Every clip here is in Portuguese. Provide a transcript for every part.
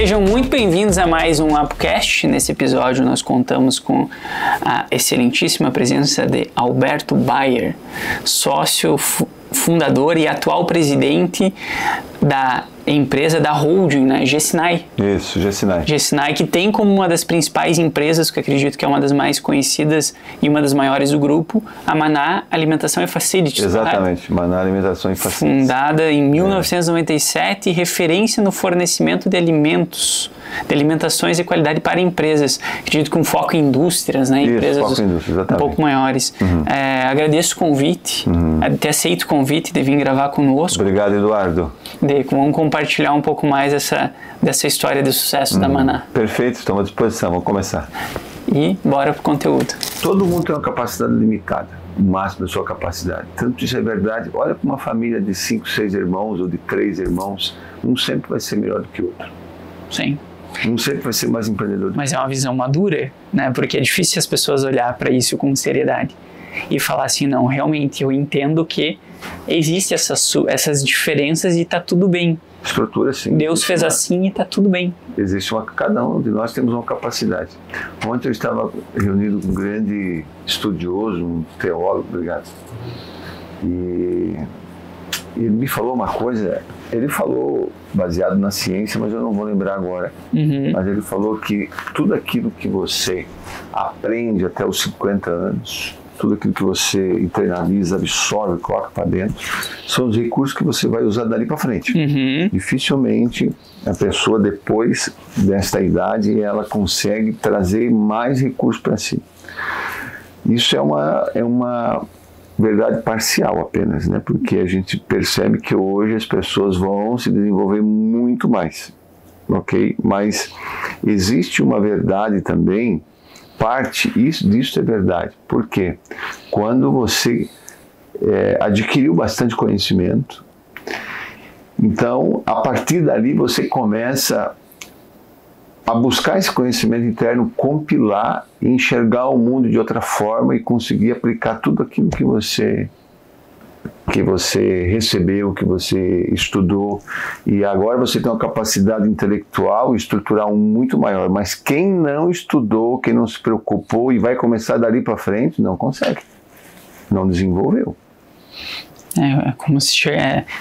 Sejam muito bem-vindos a mais um ApoCast. Nesse episódio nós contamos com a excelentíssima presença de Alberto Bayer, sócio fundador e atual presidente da empresa da holding, né? Gessinai. Isso, Gessinai. Gessinai, que tem como uma das principais empresas, que eu acredito que é uma das mais conhecidas e uma das maiores do grupo, a Maná Alimentação e Facilities. Exatamente, Maná Alimentação e Facilities. Fundada em 1997 e referência no fornecimento de alimentos, de alimentações de qualidade para empresas. Acredito com foco em indústrias, né? Isso, empresas foco em indústria, exatamente. Um pouco maiores. Agradeço o convite, ter aceito o convite de vir gravar conosco. Obrigado, Eduardo. Vamos compartilhar um pouco mais dessa história de sucesso da Maná. Perfeito, estamos à disposição, vamos começar. E bora pro conteúdo. Todo mundo tem uma capacidade limitada, o máximo da sua capacidade. Tanto isso é verdade, olha para uma família de 5, 6 irmãos ou de 3 irmãos, um sempre vai ser melhor do que o outro. Sim. Um sempre vai ser mais empreendedor. Mas é uma visão madura, né? Porque é difícil as pessoas olhar para isso com seriedade e falar assim, não, realmente eu entendo que existem essas diferenças e está tudo bem. Estrutura, sim. Deus fez assim e está tudo bem. Cada um de nós temos uma capacidade. Ontem eu estava reunido com um grande estudioso, um teólogo, obrigado, e ele me falou uma coisa, ele falou baseado na ciência, mas eu não vou lembrar agora, mas ele falou que tudo aquilo que você aprende até os 50 anos, tudo aquilo que você internaliza, absorve, coloca para dentro, são os recursos que você vai usar dali para frente. Dificilmente a pessoa, depois desta idade, ela consegue trazer mais recursos para si. Isso é uma verdade parcial apenas, né? Porque a gente percebe que hoje as pessoas vão se desenvolver muito mais, ok? Mas existe uma verdade também, disso é verdade. Por quê? Quando você adquiriu bastante conhecimento, então, a partir dali você começa a buscar esse conhecimento interno, compilar, enxergar o mundo de outra forma e conseguir aplicar tudo aquilo que você recebeu, que você estudou, e agora você tem uma capacidade intelectual e estrutural muito maior, mas quem não estudou, quem não se preocupou e vai começar dali para frente, não consegue, não desenvolveu. É como se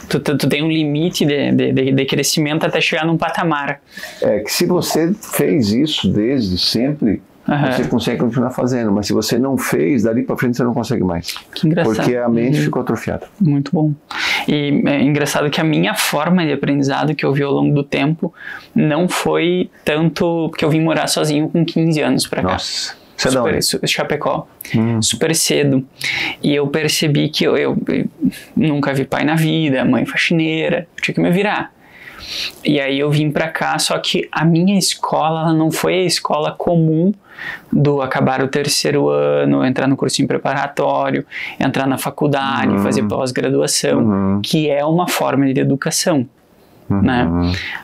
tu tem um limite de crescimento até chegar num patamar. É que se você fez isso desde sempre, você consegue continuar fazendo, mas se você não fez, dali para frente você não consegue mais. Que engraçado. Porque a mente ficou atrofiada. Muito bom. E é engraçado que a minha forma de aprendizado que eu vi ao longo do tempo não foi tanto porque eu vim morar sozinho com 15 anos para cá. Nossa. Chapecó, super cedo, e eu percebi que eu nunca vi pai na vida, mãe faxineira, eu tinha que me virar. E aí eu vim pra cá, só que a minha escola ela não foi a escola comum do acabar o 3º ano, entrar no cursinho preparatório, entrar na faculdade, fazer pós-graduação, que é uma forma de educação, né?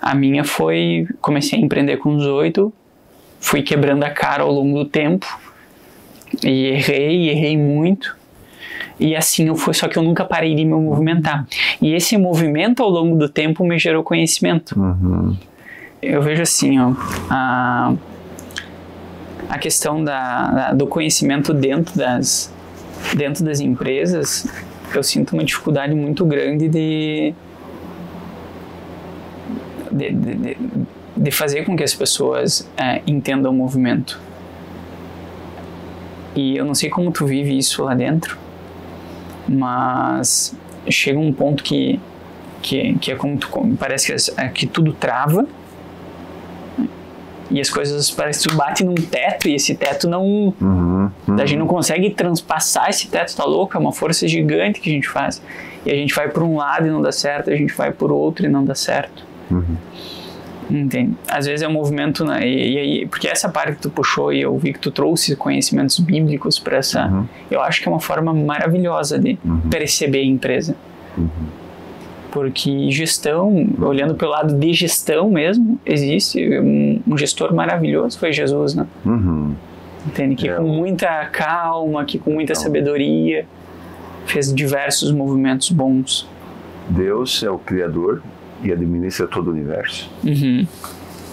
A minha foi, comecei a empreender com 18, fui quebrando a cara ao longo do tempo e errei muito, e assim eu fui, só que eu nunca parei de me movimentar, e esse movimento ao longo do tempo me gerou conhecimento. Eu vejo assim, ó, a questão do conhecimento dentro das empresas, eu sinto uma dificuldade muito grande de fazer com que as pessoas entendam o movimento. E eu não sei como tu vive isso lá dentro, mas chega um ponto que é como parece que tudo trava e as coisas parece que tu bate num teto e esse teto não... A gente não consegue transpassar esse teto, tá louco? É uma força gigante que a gente faz. E a gente vai por um lado e não dá certo, a gente vai por outro e não dá certo. Entende? Às vezes é um movimento, né? Porque essa parte que tu puxou e eu vi que tu trouxe conhecimentos bíblicos para essa, eu acho que é uma forma maravilhosa de perceber a empresa. Porque gestão, olhando pelo lado de gestão mesmo, existe um gestor maravilhoso, foi Jesus, né? Entende? Que com muita calma, que com muita sabedoria fez diversos movimentos bons. Deus é o Criador e administra todo o universo.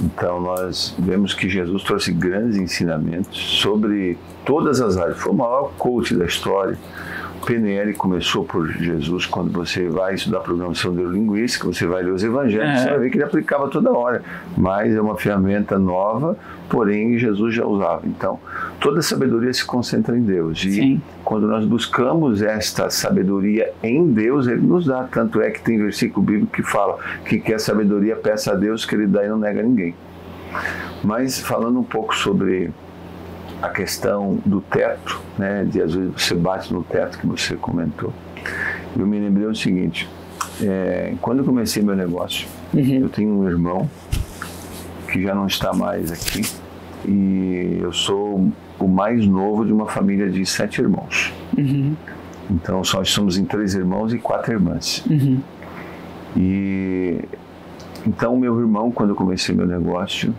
Então nós vemos que Jesus trouxe grandes ensinamentos sobre todas as áreas. Foi o maior coach da história. O PNL começou por Jesus. Quando você vai estudar programação neurolinguística, você vai ler os evangelhos, você vai ver que ele aplicava toda hora. Mas é uma ferramenta nova, porém Jesus já usava. Então, toda a sabedoria se concentra em Deus. E Sim. quando nós buscamos esta sabedoria em Deus, Ele nos dá. Tanto é que tem versículo bíblico que fala que quer sabedoria, peça a Deus, que Ele dá e não nega a ninguém. Mas falando um pouco sobre a questão do teto, né, de às vezes você bate no teto, que você comentou, eu me lembrei o seguinte, quando eu comecei meu negócio, eu tenho um irmão que já não está mais aqui, e eu sou o mais novo de uma família de 7 irmãos. Então nós somos em 3 irmãos e 4 irmãs. E então o meu irmão, quando eu comecei meu negócio,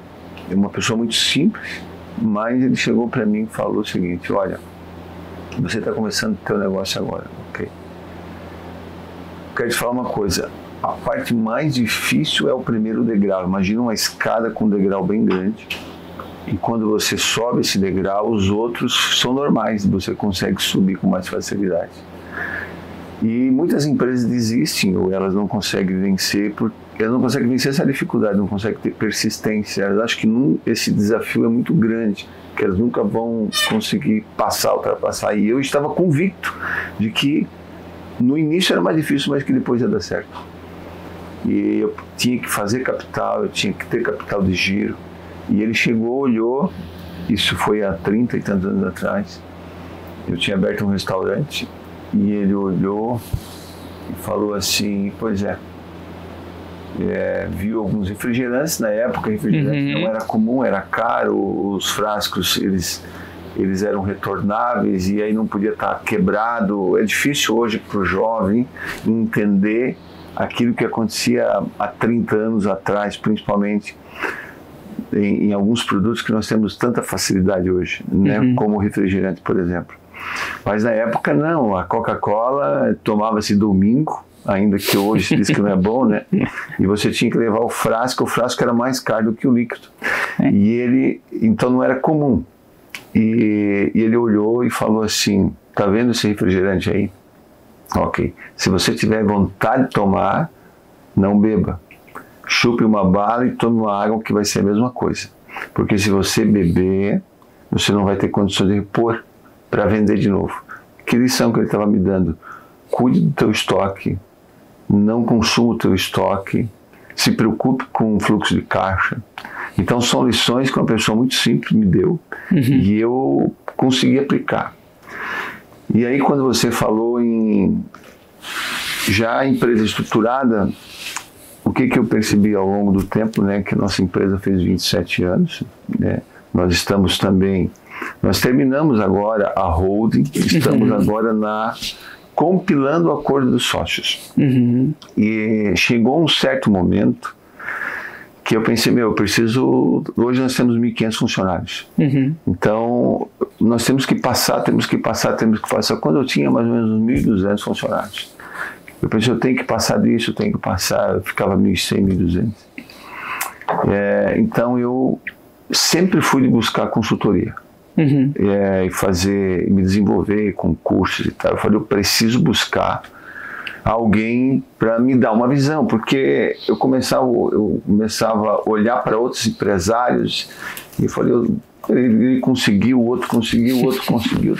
é uma pessoa muito simples, mas ele chegou para mim e falou o seguinte: olha, você está começando o teu negócio agora, ok? Quero te falar uma coisa, a parte mais difícil é o primeiro degrau. Imagina uma escada com um degrau bem grande, e quando você sobe esse degrau, os outros são normais, você consegue subir com mais facilidade. E muitas empresas desistem, ou elas não conseguem vencer, porque elas não conseguem vencer essa dificuldade, não conseguem ter persistência. Elas acham que esse desafio é muito grande, que elas nunca vão conseguir ultrapassar. E eu estava convicto de que no início era mais difícil, mas que depois ia dar certo. E eu tinha que fazer capital, eu tinha que ter capital de giro. E ele chegou, olhou, isso foi há 30 e tantos anos atrás, eu tinha aberto um restaurante, e ele olhou e falou assim: pois viu alguns refrigerantes. Na época, refrigerante não era comum, era caro, os frascos eles eram retornáveis e aí não podia estar quebrado. É difícil hoje para o jovem entender aquilo que acontecia há 30 anos atrás, principalmente em alguns produtos que nós temos tanta facilidade hoje, né? Como o refrigerante, por exemplo. Mas na época não, a Coca-Cola tomava-se domingo, ainda que hoje se diz que não é bom, né? E você tinha que levar o frasco era mais caro do que o líquido. E então não era comum. E ele olhou e falou assim: tá vendo esse refrigerante aí? Ok, se você tiver vontade de tomar, não beba. Chupe uma bala e tome uma água, que vai ser a mesma coisa. Porque se você beber, você não vai ter condições de repor para vender de novo. Que lição que ele estava me dando? Cuide do teu estoque, não consuma o teu estoque, se preocupe com o fluxo de caixa. Então são lições que uma pessoa muito simples me deu e eu consegui aplicar. E aí quando você falou em já empresa estruturada, o que eu percebi ao longo do tempo, né, que a nossa empresa fez 27 anos, né, nós terminamos agora a holding, estamos agora compilando o acordo dos sócios. E chegou um certo momento que eu pensei, hoje nós temos 1.500 funcionários. Então, nós temos que passar. Quando eu tinha mais ou menos 1.200 funcionários, eu pensei, eu tenho que passar disso, eu ficava 1.100, 1.200. Então, eu sempre fui de buscar consultoria. E me desenvolver com cursos e tal. Eu falei, eu preciso buscar alguém para me dar uma visão, porque eu começava a olhar para outros empresários e eu falei, ele conseguiu, o outro conseguiu,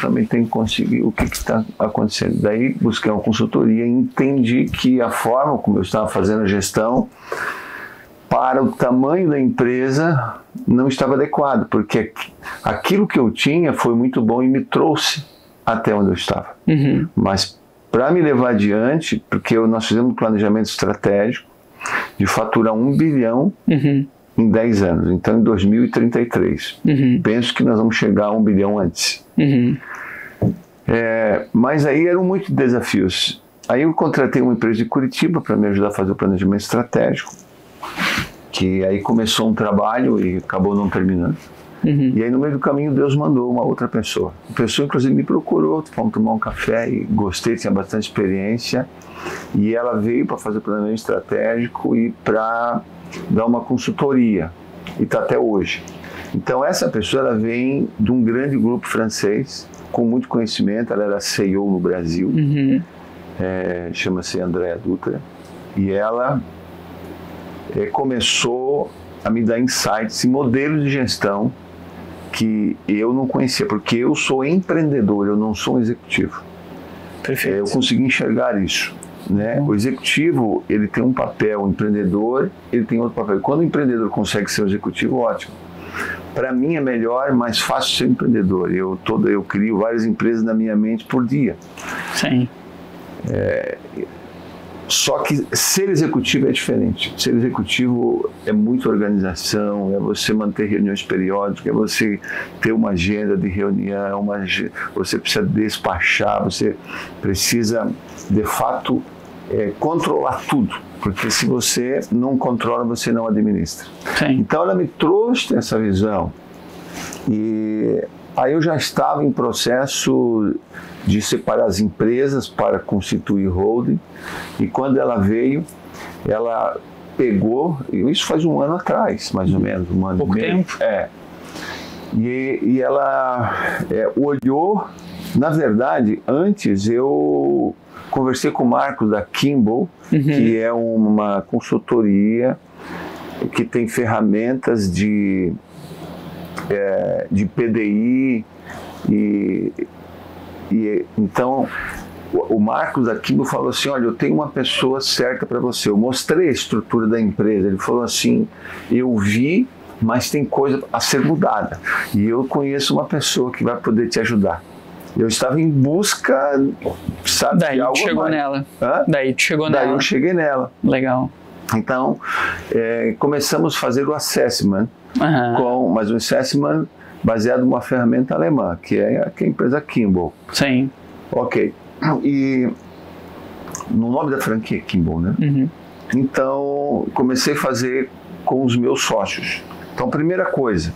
também tem que conseguir, o que está acontecendo? Daí busquei uma consultoria e entendi que a forma como eu estava fazendo a gestão para o tamanho da empresa não estava adequado, porque aquilo que eu tinha foi muito bom e me trouxe até onde eu estava. Mas para me levar adiante, porque nós fizemos um planejamento estratégico de faturar 1 bilhão em 10 anos, então em 2033. Penso que nós vamos chegar a 1 bilhão antes. Mas aí eram muitos desafios. Aí eu contratei uma empresa de Curitiba para me ajudar a fazer o planejamento estratégico, que aí começou um trabalho e acabou não terminando. E aí no meio do caminho Deus mandou uma outra pessoa. A pessoa inclusive me procurou, fomos tomar um café e gostei, tinha bastante experiência. E ela veio para fazer o planejamento estratégico e para dar uma consultoria. e está até hoje. Então essa pessoa ela vem de um grande grupo francês, com muito conhecimento, ela era CEO no Brasil, chama-se Andréa Dutra, e ela começou a me dar insights e modelos de gestão que eu não conhecia, porque eu sou empreendedor, eu não sou um executivo. Perfeito. Eu consegui enxergar isso, né? O executivo, ele tem um papel, o empreendedor, ele tem outro papel. Quando o empreendedor consegue ser um executivo, ótimo. Para mim é melhor, mais fácil ser empreendedor. Eu crio várias empresas na minha mente por dia. Sim. Só que ser executivo é diferente. Ser executivo é muita organização, é você manter reuniões periódicas, é você ter uma agenda de reunião, você precisa despachar, você precisa, de fato, controlar tudo. Porque se você não controla, você não administra. Sim. Então ela me trouxe essa visão. E aí eu já estava em processo de separar as empresas para constituir holding, e quando ela veio, ela pegou, isso faz um ano atrás, mais ou menos, um ano pouco e meio. tempo. E ela olhou, na verdade, antes eu conversei com o Marcos da Kimball, que é uma consultoria que tem ferramentas de PDI e então o Marcos aqui me falou assim, olha, eu tenho uma pessoa certa para você. Eu mostrei a estrutura da empresa, ele falou assim, eu vi, mas tem coisa a ser mudada e eu conheço uma pessoa que vai poder te ajudar. Eu estava em busca, sabe, daí de algo chegou mais. nela. Hã? Daí tu chegou nela. Daí eu cheguei nela. Legal. Então, começamos a fazer o assessment, mas o assessment baseado numa ferramenta alemã, que é a empresa Kimball. Sim. Ok. E no nome da franquia é Kimball, né? Então, comecei a fazer com os meus sócios. Então, primeira coisa,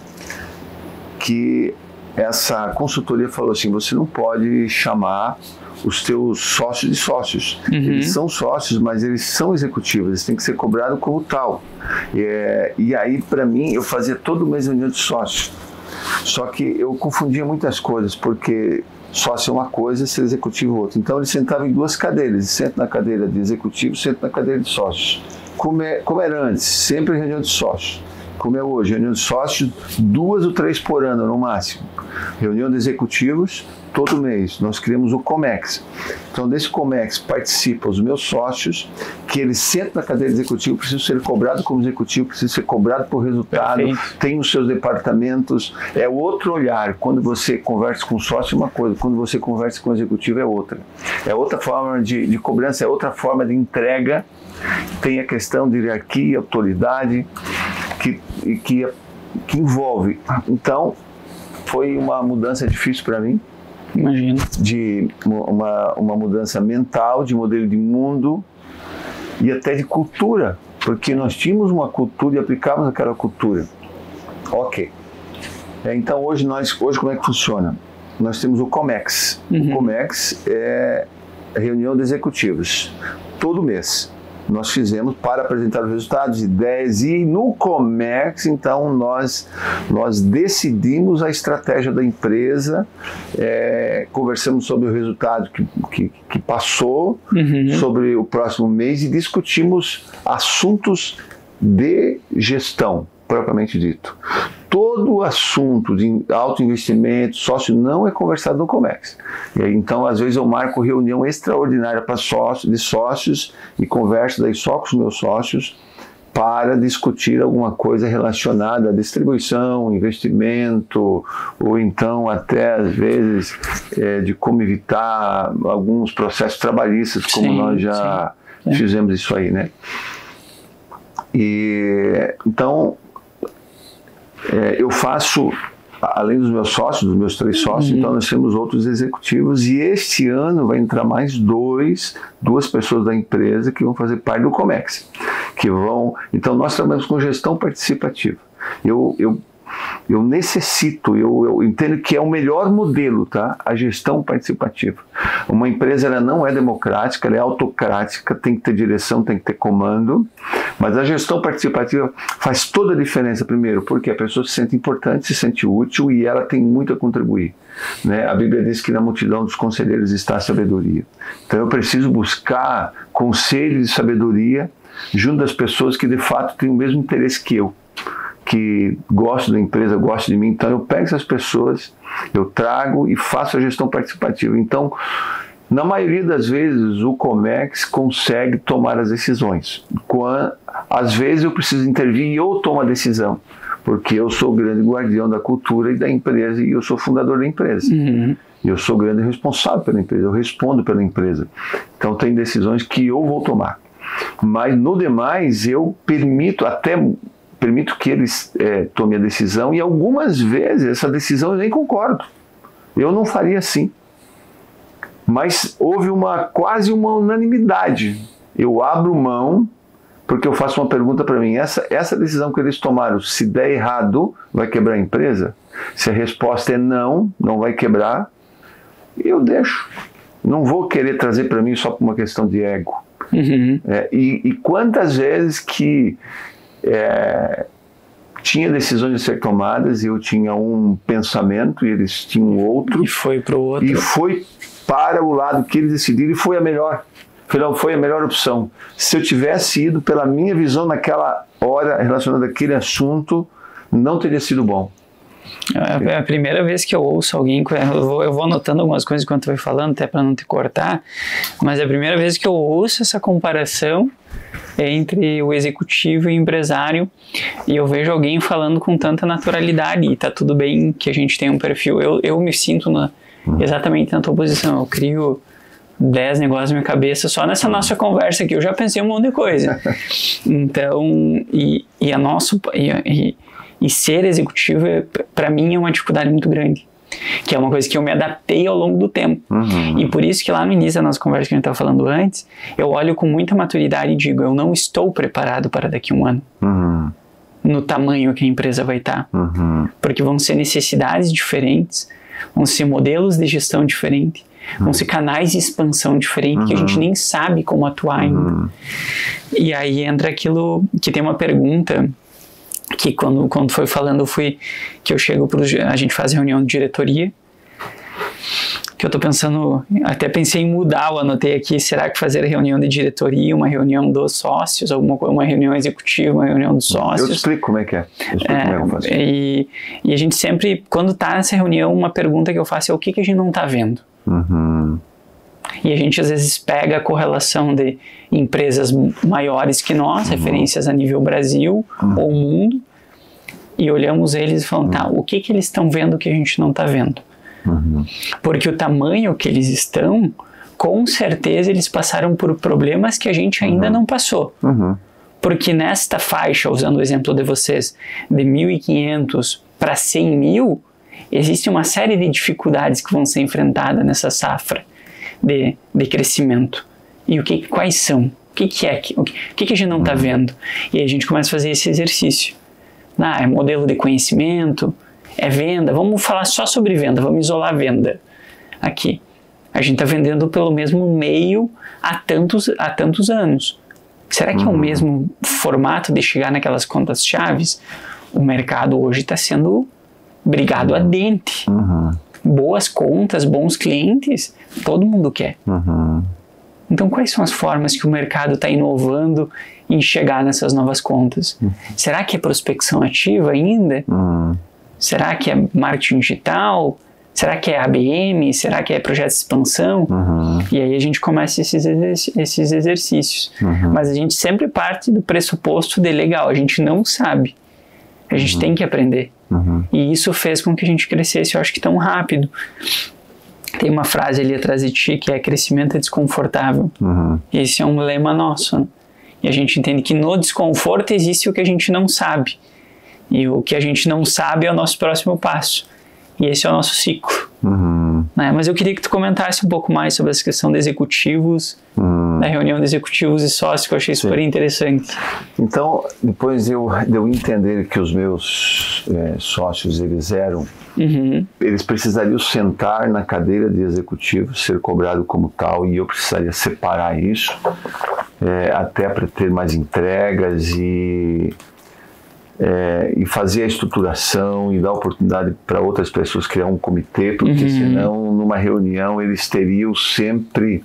que essa consultoria falou assim, você não pode chamar os teus sócios de sócios. Eles são sócios, mas eles são executivos, eles têm que ser cobrados como tal. E aí, para mim, eu fazia todo mês reunião de sócios. Só que eu confundia muitas coisas, porque sócio é uma coisa, ser executivo é outra. Então eles sentavam em duas cadeiras, eles sentam na cadeira de executivo, sentam na cadeira de sócios. Como era antes, sempre reunião de sócios. Como é hoje, reunião de sócios 2 ou 3 por ano no máximo. Reunião de executivos todo mês. Nós criamos o Comex. Então desse Comex participam os meus sócios, que eles sentam na cadeira executiva, precisam ser cobrados como executivo, precisam ser cobrados por resultado, tem os seus departamentos. É outro olhar. Quando você conversa com o sócio é uma coisa, quando você conversa com o executivo é outra. É outra forma de cobrança, é outra forma de entrega. Tem a questão de hierarquia, autoridade, que envolve. Então, foi uma mudança difícil para mim. Imagino. De uma mudança mental, de modelo de mundo e até de cultura, porque nós tínhamos uma cultura e aplicávamos aquela cultura. Ok. Então, hoje como é que funciona? Nós temos o Comex. O Comex é a reunião de executivos, todo mês. Nós fizemos para apresentar os resultados, ideias, e no Comex, então, nós decidimos a estratégia da empresa, conversamos sobre o resultado que passou, sobre o próximo mês, e discutimos assuntos de gestão, propriamente dito. Todo assunto de alto investimento, sócio, não é conversado no Comex. E aí, então, às vezes eu marco reunião extraordinária para sócios e converso daí só com os meus sócios para discutir alguma coisa relacionada à distribuição, investimento, ou então até, às vezes, de como evitar alguns processos trabalhistas, como nós já fizemos isso aí, né? E, então, eu faço, além dos meus sócios, dos meus 3 sócios, então nós temos outros executivos, e este ano vai entrar mais duas pessoas da empresa que vão fazer parte do Comex, então nós trabalhamos com gestão participativa. eu necessito, eu entendo que é o melhor modelo, tá? A gestão participativa. Uma empresa, ela não é democrática, ela é autocrática, tem que ter direção, tem que ter comando, mas a gestão participativa faz toda a diferença, primeiro, porque a pessoa se sente importante, se sente útil e ela tem muito a contribuir, né? A Bíblia diz que na multidão dos conselheiros está a sabedoria. Então eu preciso buscar conselhos de sabedoria junto das pessoas que de fato têm o mesmo interesse que eu, que gostam da empresa, gostam de mim. Então eu pego essas pessoas, eu trago e faço a gestão participativa. Então, na maioria das vezes, o Comex consegue tomar as decisões. Às vezes eu preciso intervir e eu tomo a decisão, porque eu sou o grande guardião da cultura e da empresa e eu sou fundador da empresa. Eu sou o grande responsável pela empresa, eu respondo pela empresa. Então tem decisões que eu vou tomar. Mas no demais eu permito que eles tomem a decisão, e algumas vezes essa decisão eu nem concordo. Eu não faria assim. Mas houve quase uma unanimidade. Eu abro mão, porque eu faço uma pergunta para mim: essa decisão que eles tomaram, se der errado, vai quebrar a empresa? Se a resposta é não, não vai quebrar, eu deixo. Não vou querer trazer para mim só por uma questão de ego. E quantas vezes que tinha decisões a ser tomadas e eu tinha um pensamento e eles tinham outro. E foi para o outro. E foi para o lado que eles decidiram e foi a melhor. Foi a melhor opção. Se eu tivesse ido pela minha visão naquela hora relacionada àquele assunto, não teria sido bom. É a primeira vez que eu ouço alguém, eu vou anotando algumas coisas enquanto vai falando, até para não te cortar, mas é a primeira vez que eu ouço essa comparação entre o executivo e o empresário, e eu vejo alguém falando com tanta naturalidade, e tá tudo bem que a gente tem um perfil. Eu me sinto exatamente na tua posição. Eu crio 10 negócios na minha cabeça só nessa nossa conversa aqui, eu já pensei um monte de coisa. Então, e ser executivo, para mim, é uma dificuldade muito grande, que é uma coisa que eu me adaptei ao longo do tempo. E por isso que lá no início da nossa conversa que a gente estava falando antes, eu olho com muita maturidade e digo: eu não estou preparado para daqui a um ano, no tamanho que a empresa vai estar. Porque vão ser necessidades diferentes, vão ser modelos de gestão diferentes, vão ser canais de expansão diferentes que a gente nem sabe como atuar ainda. E aí entra aquilo que tem uma pergunta que quando foi falando, que eu chego a gente faz reunião de diretoria, que eu tô pensando, até pensei em mudar, eu anotei aqui: será que fazer reunião de diretoria, uma reunião dos sócios, uma reunião executiva, uma reunião dos sócios? Eu te explico como é que é. E a gente sempre, quando tá nessa reunião, uma pergunta que eu faço é: o que a gente não tá vendo? E a gente às vezes pega a correlação de empresas maiores que nós, referências a nível Brasil ou mundo, e olhamos eles e falamos: tá, o que eles estão vendo que a gente não está vendo? Porque o tamanho que eles estão, com certeza eles passaram por problemas que a gente ainda não passou. Porque nesta faixa, usando o exemplo de vocês, de 1.500 para 100.000, existe uma série de dificuldades que vão ser enfrentadas nessa safra de crescimento. E quais são? O que a gente não está vendo? E aí a gente começa a fazer esse exercício. É modelo de conhecimento, é venda. Vamos falar só sobre venda, vamos isolar a venda aqui. A gente está vendendo pelo mesmo meio há tantos anos. Será que é o mesmo formato de chegar naquelas contas chaves? O mercado hoje está sendo brigado a dente. Boas contas, bons clientes, todo mundo quer. Então, quais são as formas que o mercado está inovando em chegar nessas novas contas? Será que é prospecção ativa ainda? Será que é marketing digital? Será que é ABM? Será que é projeto de expansão? E aí a gente começa esses exercícios. Mas a gente sempre parte do pressuposto de: legal, a gente não sabe. A gente tem que aprender. E isso fez com que a gente crescesse, eu acho que tão rápido. Tem uma frase ali atrás de ti que é: crescimento é desconfortável. E esse é um lema nosso, né? E a gente entende que no desconforto existe o que a gente não sabe. E o que a gente não sabe é o nosso próximo passo. E esse é o nosso ciclo. Né? Mas eu queria que tu comentasse um pouco mais sobre essa questão de executivos da reunião de executivos e sócios, que eu achei super interessante. Então, depois de eu entender que os meus sócios, eles precisariam sentar na cadeira de executivo, ser cobrado como tal, e eu precisaria separar isso, até para ter mais entregas e fazer a estruturação e dar oportunidade para outras pessoas criar um comitê, porque senão numa reunião eles teriam sempre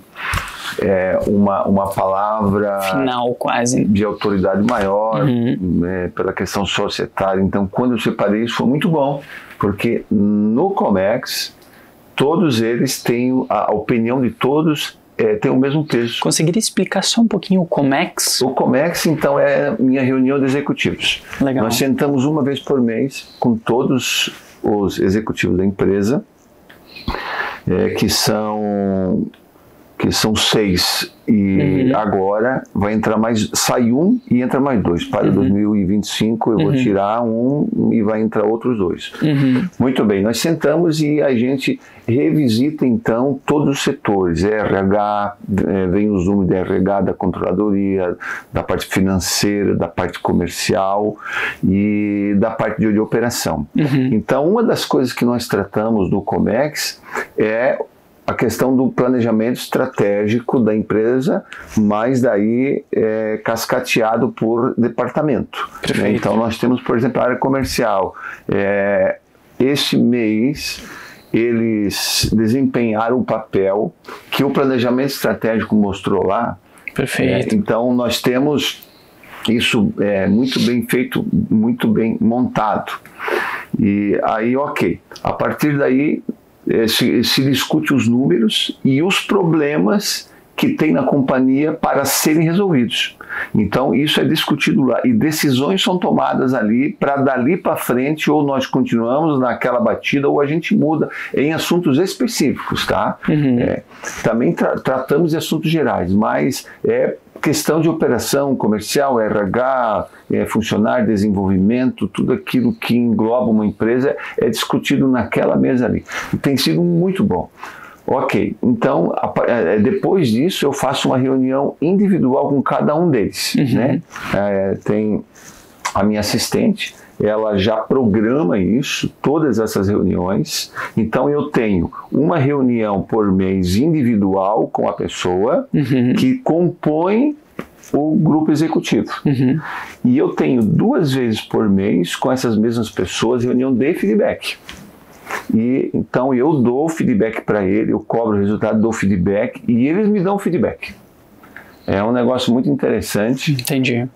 uma palavra final quase de autoridade maior, pela questão societária. Então, quando eu separei isso, foi muito bom, porque no Comex todos eles têm a opinião de todos, tem o mesmo peso. Conseguiria explicar só um pouquinho o Comex? O Comex, então, é minha reunião de executivos. Legal. Nós sentamos uma vez por mês com todos os executivos da empresa, que são 6, e agora vai entrar sai um e entra mais 2. Para 2025 eu vou tirar um e vai entrar outros 2. Muito bem, nós sentamos e a gente revisita então todos os setores, RH, vem os números de RH, da controladoria, da parte financeira, da parte comercial e da parte de operação. Então, uma das coisas que nós tratamos no Comex é a questão do planejamento estratégico da empresa, mas daí cascateado por departamento. Então nós temos, por exemplo, a área comercial. Este mês eles desempenharam o papel que o planejamento estratégico mostrou lá. Perfeito. Então nós temos isso muito bem feito, muito bem montado. E aí, ok. A partir daí se discute os números e os problemas que tem na companhia para serem resolvidos. Então isso é discutido lá e decisões são tomadas ali para dali para frente, ou nós continuamos naquela batida ou a gente muda em assuntos específicos, tá? Também tratamos de assuntos gerais, mas questão de operação comercial, RH, funcionário, desenvolvimento, tudo aquilo que engloba uma empresa é discutido naquela mesa ali. E tem sido muito bom. Ok, então depois disso eu faço uma reunião individual com cada um deles. Tem a minha assistente, ela já programa isso, todas essas reuniões. Então eu tenho uma reunião por mês individual com a pessoa que compõe o grupo executivo. E eu tenho 2 vezes por mês com essas mesmas pessoas reunião de feedback. E então eu dou feedback para ele, eu cobro o resultado, dou feedback e eles me dão feedback. É um negócio muito interessante. Entendi.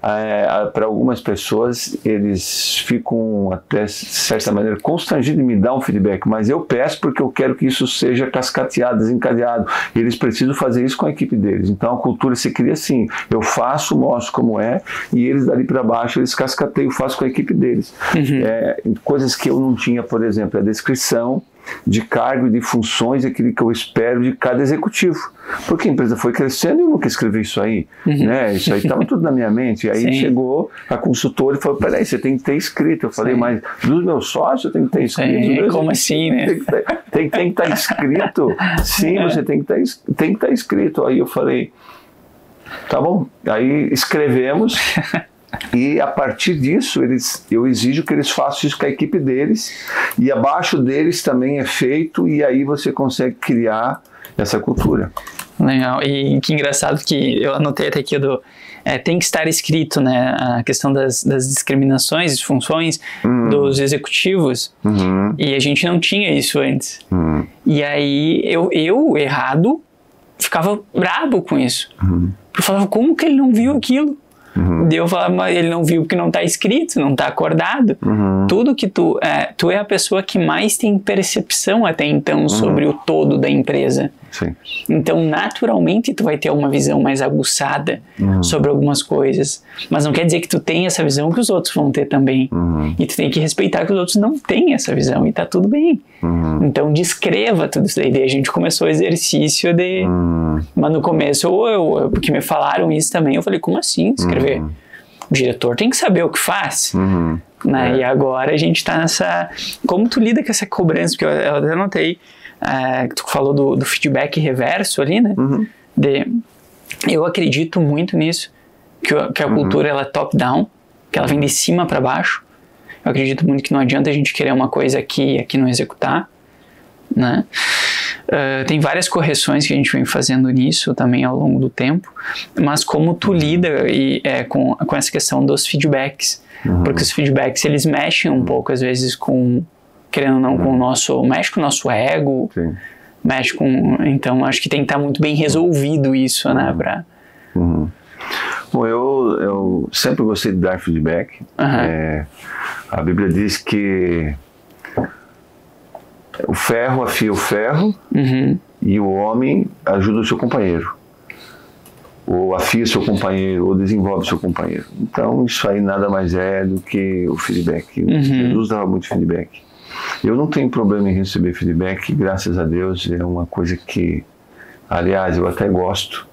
Para algumas pessoas, eles ficam até, de certa maneira, constrangidos de me dar um feedback, mas eu peço porque eu quero que isso seja cascateado, desencadeado. Eles precisam fazer isso com a equipe deles. Então a cultura se cria assim, eu faço, mostro como e eles dali para baixo, eles cascateiam, faço com a equipe deles. Coisas que eu não tinha, por exemplo, a descrição de cargo e de funções, aquilo que eu espero de cada executivo, porque a empresa foi crescendo e eu nunca escrevi isso aí, isso aí estava tudo na minha mente. E aí chegou a consultora e falou, peraí, você tem que ter escrito. Eu falei, mas dos meus sócios eu tenho que ter escrito. Como assim, né? Tem que estar escrito. Sim, você tem que estar escrito. Aí eu falei, tá bom. Aí escrevemos. E a partir disso, eu exijo que eles façam isso com a equipe deles, e abaixo deles também é feito, e aí você consegue criar essa cultura. Legal, e que engraçado que eu anotei até aqui tem que estar escrito, né, a questão das discriminações, funções dos executivos, e a gente não tinha isso antes. E aí eu errado, ficava brabo com isso. Eu falava, como que ele não viu aquilo? Eu falava, mas ele não viu porque não está escrito, não está acordado. Tudo que tu é a pessoa que mais tem percepção até então sobre o todo da empresa. Sim. Então, naturalmente, tu vai ter uma visão mais aguçada sobre algumas coisas. Mas não quer dizer que tu tenha essa visão que os outros vão ter também. E tu tem que respeitar que os outros não têm essa visão e tá tudo bem. Então, descreva tudo isso daí. Daí a gente começou o exercício de... Mas no começo, porque me falaram isso também, eu falei, como assim escrever? O diretor tem que saber o que faz. Né? E agora a gente tá nessa... Como tu lida com essa cobrança? Porque eu até notei... tu falou do feedback reverso ali, né? Eu acredito muito nisso, que a cultura ela é top-down, que ela vem de cima para baixo. Eu acredito muito que não adianta a gente querer uma coisa aqui e aqui não executar, né? Tem várias correções que a gente vem fazendo nisso também ao longo do tempo, mas como tu lida com essa questão dos feedbacks, porque os feedbacks eles mexem um pouco às vezes com, querendo ou não, com o nosso, mexe com o nosso ego, Sim. mexe com, então acho que tem que estar muito bem resolvido isso, né, pra... Bom, eu sempre gostei de dar feedback. A Bíblia diz que o ferro afia o ferro e o homem ajuda o seu companheiro. Ou afia o seu companheiro, ou desenvolve o seu companheiro. Então, isso aí nada mais é do que o feedback. Jesus dava muito feedback. Eu não tenho problema em receber feedback, graças a Deus, é uma coisa que, aliás, eu até gosto.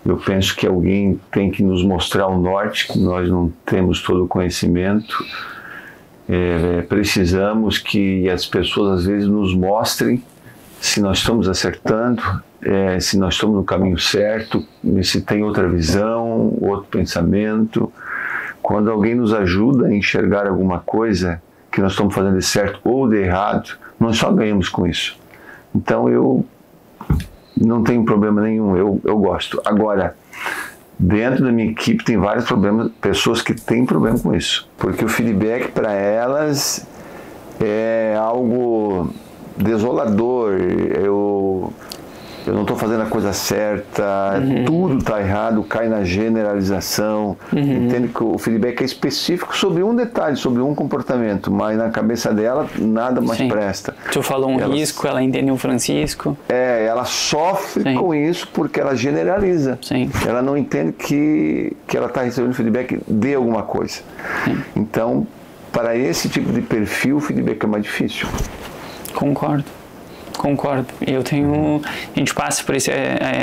Eu penso que alguém tem que nos mostrar o norte, que nós não temos todo o conhecimento. Precisamos que as pessoas às vezes nos mostrem se nós estamos acertando, se nós estamos no caminho certo, se tem outra visão, outro pensamento. Quando alguém nos ajuda a enxergar alguma coisa que nós estamos fazendo de certo ou de errado, nós só ganhamos com isso. Então eu não tenho problema nenhum, eu gosto. Agora, dentro da minha equipe tem vários problemas, pessoas que têm problema com isso, porque o feedback para elas é algo desolador. Eu não estou fazendo a coisa certa, tudo está errado, cai na generalização. Entende que o feedback é específico sobre um detalhe, sobre um comportamento, mas na cabeça dela nada mais presta. Tu falou risco, ela entendeu o Francisco. Ela sofre com isso porque ela generaliza. Ela não entende que ela está recebendo feedback de alguma coisa. Então, para esse tipo de perfil, o feedback é mais difícil. Concordo. A gente passa por isso,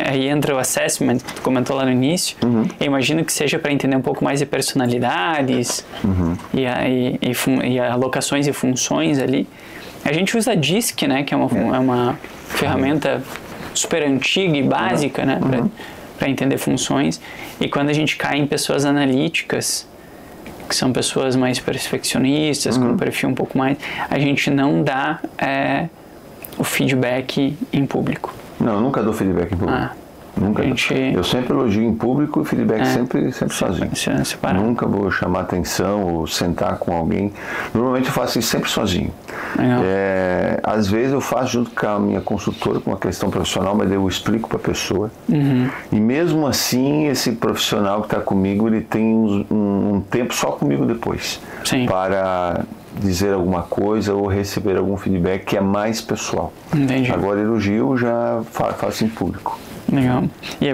aí entra o assessment, que tu comentou lá no início. Eu imagino que seja para entender um pouco mais de personalidades e alocações e funções ali. A gente usa a DISC, né, que é uma ferramenta super antiga e básica, né, para entender funções. E quando a gente cai em pessoas analíticas, que são pessoas mais perfeccionistas, com um perfil um pouco mais, a gente não dá o feedback em público. Não, eu nunca dou feedback em público. Nunca. Eu sempre elogio em público e feedback sempre sozinho. Nunca vou chamar atenção ou sentar com alguém. Normalmente eu faço isso sempre sozinho. Às vezes eu faço junto com a minha consultora, com uma questão profissional, mas eu explico para a pessoa. E mesmo assim, esse profissional que está comigo, ele tem um tempo só comigo depois. Para dizer alguma coisa ou receber algum feedback que é mais pessoal. Entendi. Agora elogio já faço em público. Legal. E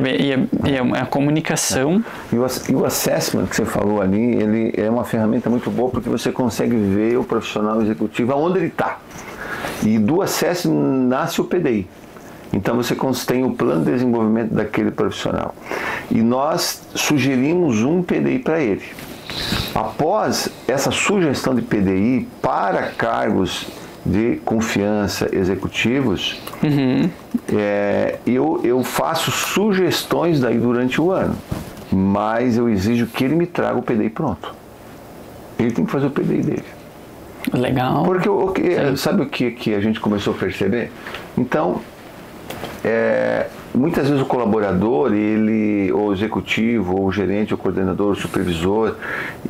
a comunicação... E o assessment que você falou ali, ele é uma ferramenta muito boa porque você consegue ver o profissional executivo aonde ele está. E do assessment nasce o PDI. Então você tem o plano de desenvolvimento daquele profissional. E nós sugerimos um PDI para ele. Após essa sugestão de PDI para cargos de confiança executivos, eu faço sugestões daí durante o ano, mas eu exijo que ele me traga o PDI pronto. Ele tem que fazer o PDI dele. Legal. Porque sabe o que a gente começou a perceber? Então, muitas vezes o colaborador, ou o executivo, ou o gerente, ou o coordenador, o supervisor,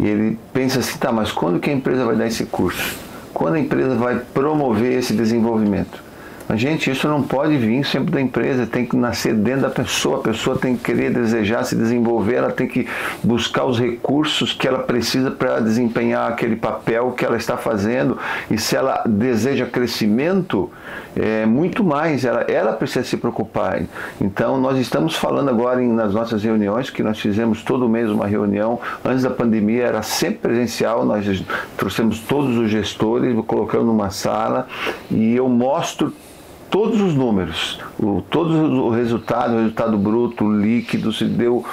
ele pensa assim, tá, mas quando que a empresa vai dar esse curso? Quando a empresa vai promover esse desenvolvimento? Mas, gente, isso não pode vir sempre da empresa, tem que nascer dentro da pessoa, a pessoa tem que querer desejar se desenvolver, ela tem que buscar os recursos que ela precisa para desempenhar aquele papel que ela está fazendo, e se ela deseja crescimento, muito mais, ela precisa se preocupar. Então, nós estamos falando agora nas nossas reuniões, que nós fizemos todo mês uma reunião, antes da pandemia era sempre presencial, nós trouxemos todos os gestores, colocamos numa sala, e eu mostro todos os números, todos o resultado bruto, o líquido, se deu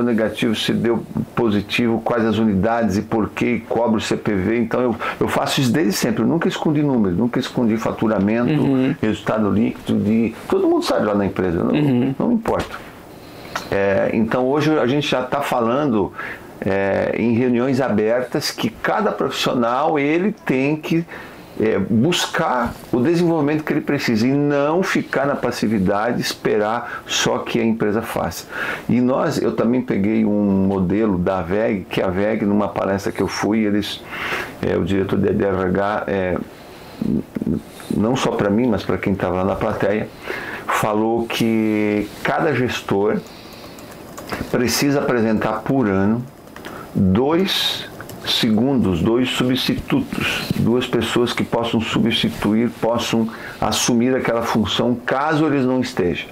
negativo, se deu positivo, quais as unidades e por que, cobro o CPV. Então eu faço isso desde sempre, eu nunca escondi números, nunca escondi faturamento, resultado líquido, todo mundo sabe lá na empresa, não me importa. Então hoje a gente já está falando em reuniões abertas que cada profissional ele tem que buscar o desenvolvimento que ele precisa e não ficar na passividade, esperar só que a empresa faça. E eu também peguei um modelo da VEG, que a VEG, numa palestra que eu fui, o diretor da DRH, não só para mim, mas para quem estava lá na plateia, falou que cada gestor precisa apresentar por ano 2 substitutos, 2 pessoas que possam substituir, possam assumir aquela função caso eles não estejam.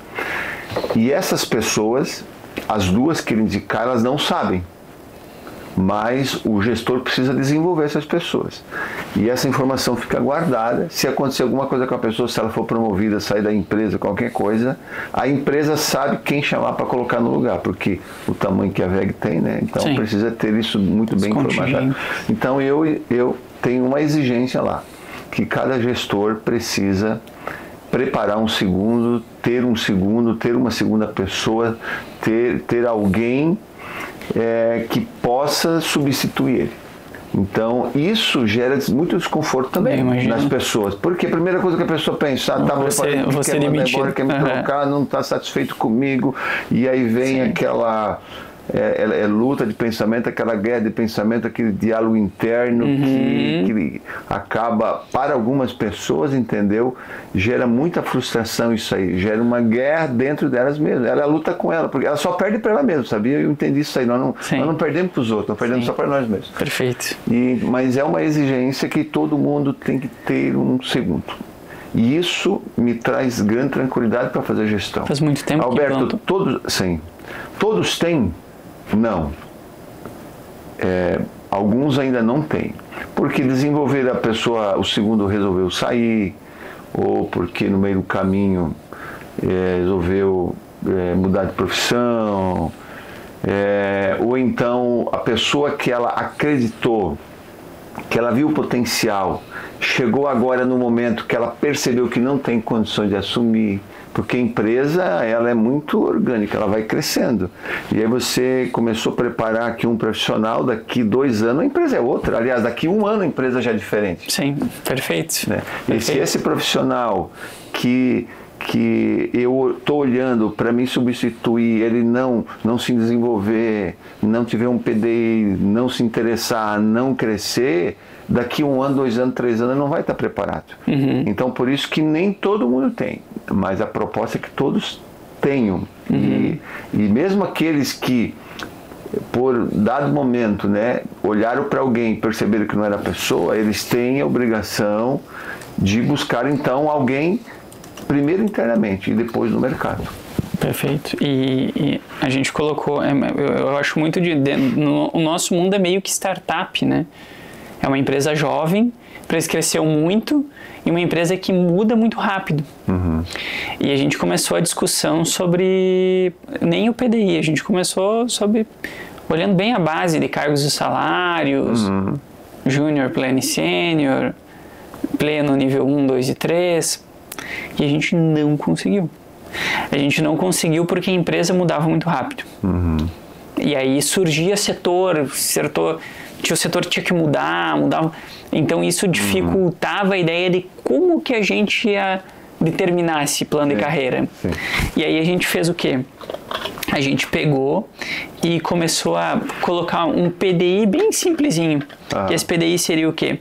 E essas pessoas, as 2 que ele indicar, elas não sabem, mas o gestor precisa desenvolver essas pessoas. E essa informação fica guardada. Se acontecer alguma coisa com a pessoa, se ela for promovida, sair da empresa, qualquer coisa, a empresa sabe quem chamar para colocar no lugar, porque o tamanho que a VEG tem, né? Então Sim. Precisa ter isso muito bem informatizado. Então eu tenho uma exigência lá, que cada gestor precisa preparar um segundo, ter uma segunda pessoa, ter alguém que possa substituir ele. Então isso gera muito desconforto também nas pessoas, porque a primeira coisa que a pessoa pensa, quer mandar embora, quer me trocar, não está satisfeito comigo, e aí vem aquela luta de pensamento, aquela guerra de pensamento, aquele diálogo interno que acaba, para algumas pessoas, entendeu? Gera muita frustração isso aí, gera uma guerra dentro delas mesmas. Ela luta com ela, porque ela só perde para ela mesma, sabia? Eu entendi isso aí, nós não perdemos para os outros, nós perdemos só para nós mesmos. Perfeito. Mas é uma exigência que todo mundo tem que ter um segundo. E isso me traz grande tranquilidade para fazer gestão. Faz muito tempo, Alberto, todos têm? Não. Alguns ainda não têm. Porque desenvolver a pessoa, o segundo resolveu sair, ou porque no meio do caminho resolveu mudar de profissão, ou então a pessoa que ela acreditou, que ela viu o potencial, chegou agora no momento que ela percebeu que não tem condições de assumir, porque a empresa ela é muito orgânica, ela vai crescendo. E aí você começou a preparar aqui um profissional, daqui 2 anos a empresa é outra. Aliás, daqui 1 ano a empresa já é diferente. Sim, perfeito. Né? E se esse profissional que eu estou olhando para me substituir, ele não se desenvolver, não tiver um PDI, não se interessar, não crescer, daqui 1 ano, 2 anos, 3 anos, ele não vai estar preparado. Então, por isso que nem todo mundo tem, mas a proposta é que todos tenham. E mesmo aqueles que, por dado momento, né, olharam para alguém e perceberam que não era a pessoa, eles têm a obrigação de buscar, então, alguém primeiro internamente e depois no mercado. Perfeito. E a gente colocou, eu acho muito o nosso mundo é meio que startup, né? É uma empresa jovem, a empresa cresceu muito e uma empresa que muda muito rápido. E a gente começou a discussão sobre, nem o PDI, a gente começou sobre, olhando bem a base de cargos e salários, júnior, pleno e sênior, pleno nível 1, 2 e 3, e a gente não conseguiu. A gente não conseguiu porque a empresa mudava muito rápido. E aí surgia o setor tinha que mudava. Então isso dificultava a ideia de como que a gente ia determinar esse plano de carreira. E aí a gente fez o quê? A gente pegou e começou a colocar um PDI bem simplesinho. Que esse PDI seria o quê?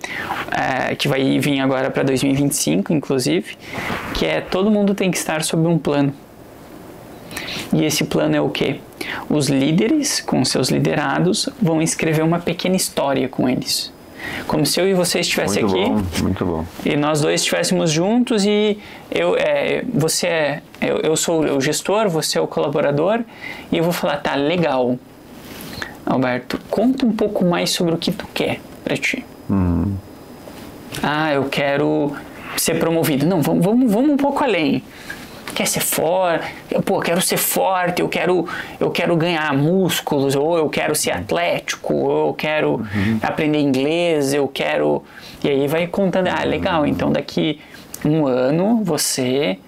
Que vai vir agora para 2025, inclusive, que é todo mundo tem que estar sob um plano. E esse plano é o quê? Os líderes, com seus liderados, vão escrever uma pequena história com eles. Como se eu e você estivessem aqui. Muito bom. E nós dois estivéssemos juntos e eu sou o gestor, você é o colaborador, e eu vou falar, tá, legal. Alberto, conta um pouco mais sobre o que tu quer para ti. Eu quero ser promovido. Não, vamos um pouco além. Quer ser forte? Eu quero ser forte, eu quero ganhar músculos, ou eu quero ser atlético, ou eu quero aprender inglês, eu quero... E aí vai contando, legal, então daqui 1 ano você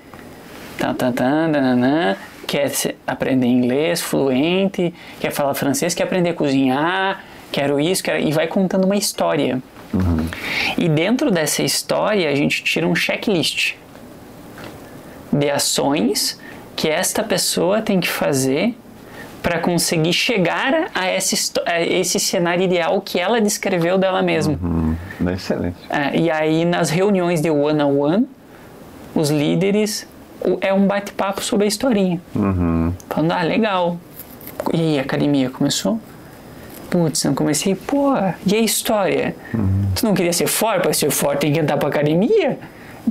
quer aprender inglês fluente, quer falar francês, quer aprender a cozinhar, quero isso, e vai contando uma história. E dentro dessa história a gente tira um checklist de ações que esta pessoa tem que fazer para conseguir chegar a esse cenário ideal que ela descreveu dela mesma. Excelente. E aí nas reuniões de one-on-one, os líderes, é um bate-papo sobre a historinha. Falando, legal. E aí, a academia começou? Putz, não comecei. Pô, e a história? Tu não queria ser forte? Para ser forte tem que entrar pra academia?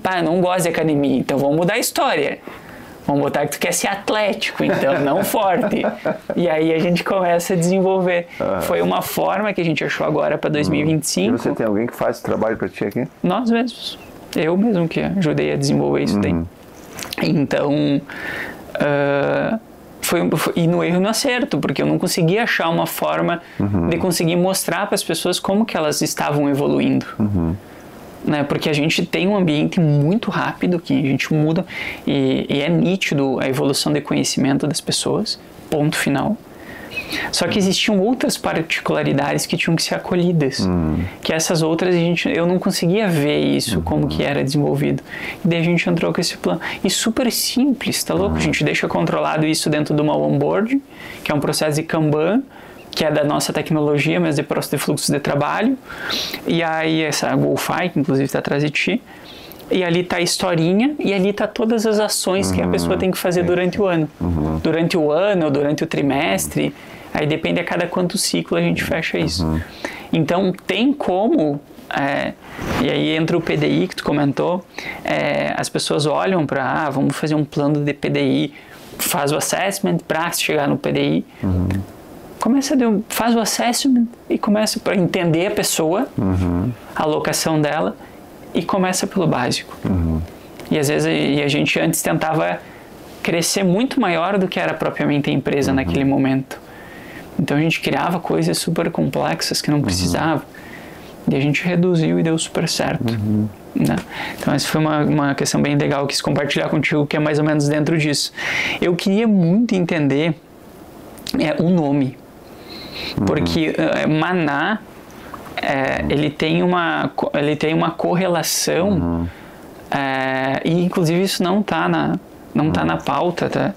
Pá, eu não gosto de academia, então vamos mudar a história. Vamos botar que tu quer ser atlético, então, não forte. E aí a gente começa a desenvolver. Foi uma forma que a gente achou agora para 2025. E você tem alguém que faz esse trabalho para ti aqui? Nós mesmos. Eu mesmo que ajudei a desenvolver isso daí. Então, e no erro e no acerto, porque eu não conseguia achar uma forma de conseguir mostrar para as pessoas como que elas estavam evoluindo. Né? Porque a gente tem um ambiente muito rápido que a gente muda e é nítido a evolução de conhecimento das pessoas, ponto final. Só que existiam outras particularidades que tinham que ser acolhidas, que essas outras eu não conseguia ver isso, como que era desenvolvido. E daí a gente entrou com esse plano. E super simples, tá louco? A gente deixa controlado isso dentro de uma onboard, que é um processo de Kanban, que é da nossa tecnologia, mas de processo de fluxos de trabalho. E aí essa GoFi, que inclusive está atrás de ti. E ali está a historinha e ali está todas as ações que a pessoa tem que fazer durante o ano. Durante o ano, durante o trimestre, aí depende a cada quanto ciclo a gente fecha isso. Então tem como, e aí entra o PDI que tu comentou, as pessoas olham para, vamos fazer um plano de PDI, faz o assessment para chegar no PDI. Faz o assessment e começa para entender a pessoa, a alocação dela, e começa pelo básico. E às vezes a gente antes tentava crescer muito maior do que era propriamente a empresa naquele momento. Então a gente criava coisas super complexas que não precisava. E a gente reduziu e deu super certo. Né? Então essa foi uma questão bem legal, eu quis compartilhar contigo, que é mais ou menos dentro disso. Eu queria muito entender o nome. Porque Maná, ele tem uma correlação, e inclusive isso não está na pauta, tá?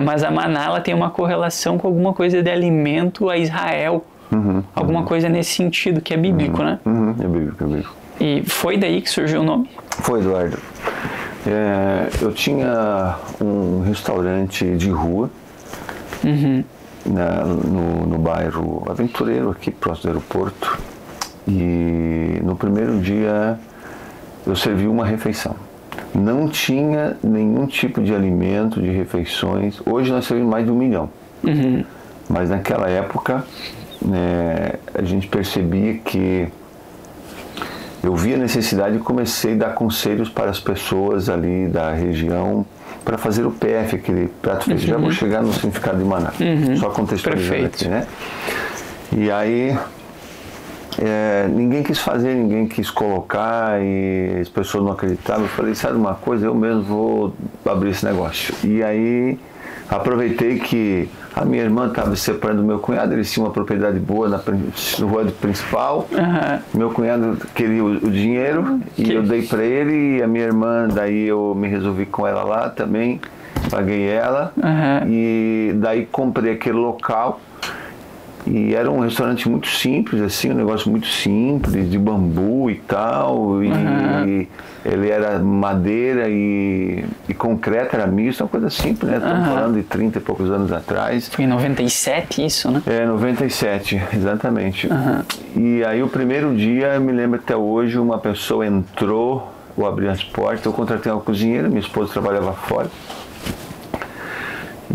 Mas a Maná, ela tem uma correlação com alguma coisa de alimento a Israel, alguma coisa nesse sentido, que é bíblico, né? É bíblico. E foi daí que surgiu o nome? Foi, Eduardo. Eu tinha um restaurante de rua, no bairro Aventureiro, aqui próximo do aeroporto, e no primeiro dia eu servi uma refeição. Não tinha nenhum tipo de alimento, de refeições. Hoje nós servimos mais de 1 milhão. Mas naquela época, a gente percebia que eu via a necessidade e comecei a dar conselhos para as pessoas ali da região para fazer o PF, aquele prato feito. Já vou chegar no significado de Maná, só contextualizando aqui, né? E aí ninguém quis fazer, ninguém quis colocar e as pessoas não acreditavam. Eu falei, sabe uma coisa, eu mesmo vou abrir esse negócio. E aí aproveitei que a minha irmã estava se separando do meu cunhado, eles tinham uma propriedade boa no rua principal. Meu cunhado queria o dinheiro e eu dei para ele, e a minha irmã, daí eu me resolvi com ela lá também, paguei ela, e daí comprei aquele local. E era um restaurante muito simples, assim, um negócio muito simples, de bambu e tal, e ele era madeira e concreto, era misto, uma coisa simples, né? Estamos falando de 30 e poucos anos atrás. Foi em 97 isso, né? 97, exatamente. E aí o primeiro dia, eu me lembro até hoje, uma pessoa entrou, eu abri as portas, eu contratei uma cozinheira, minha esposa trabalhava fora.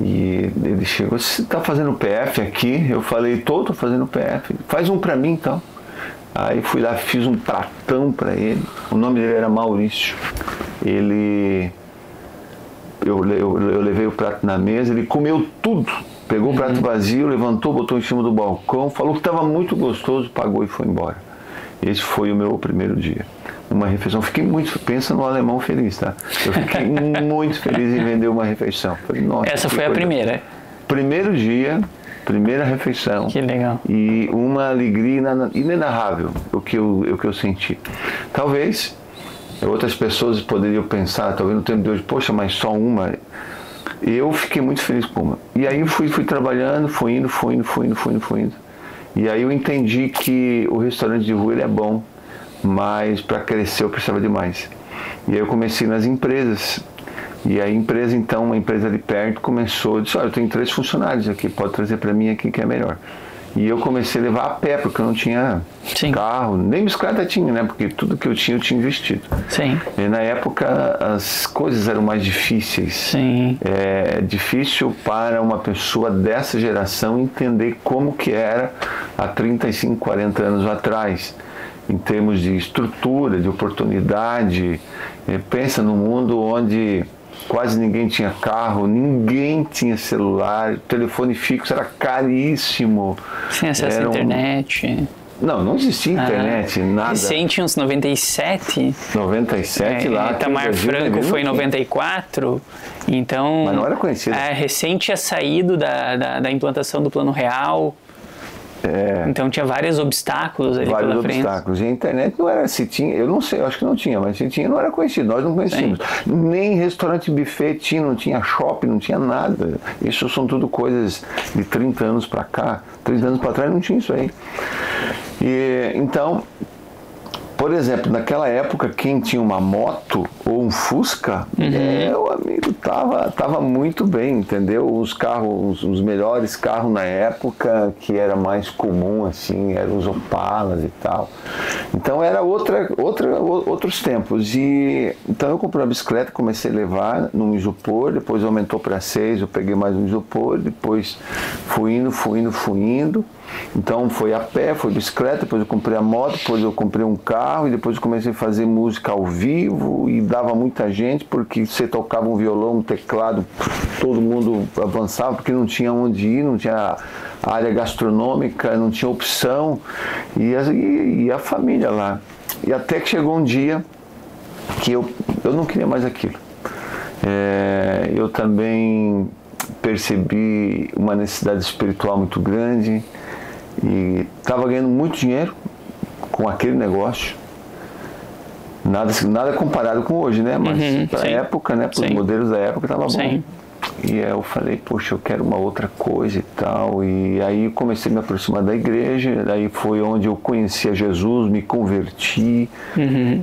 E ele chegou, você está fazendo PF aqui? Eu falei, tô fazendo PF. Faz um para mim então. Aí fui lá, fiz um pratão para ele. O nome dele era Maurício. Eu levei o prato na mesa, ele comeu tudo. Pegou o prato vazio, levantou, botou em cima do balcão, falou que estava muito gostoso, pagou e foi embora. Esse foi o meu primeiro dia. uma refeição. Fiquei muito, pensa no alemão feliz, tá? Eu fiquei muito feliz em vender uma refeição. Falei, nossa, essa foi a primeira? Primeiro dia, primeira refeição. Que legal. E uma alegria inenarrável, o que eu senti. Talvez outras pessoas poderiam pensar, talvez no tempo de hoje, poxa, mas só uma. Eu fiquei muito feliz com uma. E aí fui trabalhando, fui indo. E aí eu entendi que o restaurante de rua ele é bom, mas para crescer eu precisava de mais. E aí eu comecei nas empresas. E a empresa, então, uma empresa ali perto começou, disse, olha, eu tenho 3 funcionários aqui, pode trazer para mim aqui que é melhor. E eu comecei a levar a pé, porque eu não tinha carro, nem bicicleta tinha, né? Porque tudo que eu tinha investido. Sim. E na época as coisas eram mais difíceis. Sim. É difícil para uma pessoa dessa geração entender como que era há 35, 40 anos atrás, em termos de estrutura, de oportunidade. Pensa num mundo onde quase ninguém tinha carro, ninguém tinha celular, o telefone fixo era caríssimo. Sem acesso à internet. Não existia internet, nada. Recente, uns 97. 97 lá. Itamar Franco foi em 94. Então, mas não era conhecido. Recém tinha saído da implantação do Plano Real. Então tinha vários obstáculos ali pela frente. Vários obstáculos. E a internet não era, se tinha, eu não sei, eu acho que não tinha, mas se tinha não era conhecido, nós não conhecíamos. Sim. Nem restaurante buffet tinha, não tinha shopping, não tinha nada. Isso são tudo coisas de 30 anos para cá. 30 anos para trás não tinha isso aí. E, então, por exemplo, naquela época, quem tinha uma moto ou um Fusca, o amigo tava muito bem, entendeu? Os carros, os melhores carros na época, que era mais comum, assim, eram os Opalas e tal. Então era outros tempos. E então eu comprei uma bicicleta, comecei a levar num isopor, depois aumentou para 6, eu peguei mais um isopor, depois fui indo. Então foi a pé, foi bicicleta, depois eu comprei a moto, depois eu comprei um carro e depois eu comecei a fazer música ao vivo e dava muita gente, porque você tocava um violão, um teclado, todo mundo avançava, porque não tinha onde ir, não tinha área gastronômica, não tinha opção, e a família lá. E até que chegou um dia que eu não queria mais aquilo. Eu também percebi uma necessidade espiritual muito grande, e estava ganhando muito dinheiro com aquele negócio, nada comparado com hoje, né? Mas para a época, né? Para os modelos da época estava bom. Sim. E aí eu falei, poxa, eu quero uma outra coisa e tal. E aí comecei a me aproximar da igreja, daí foi onde eu conheci a Jesus, me converti,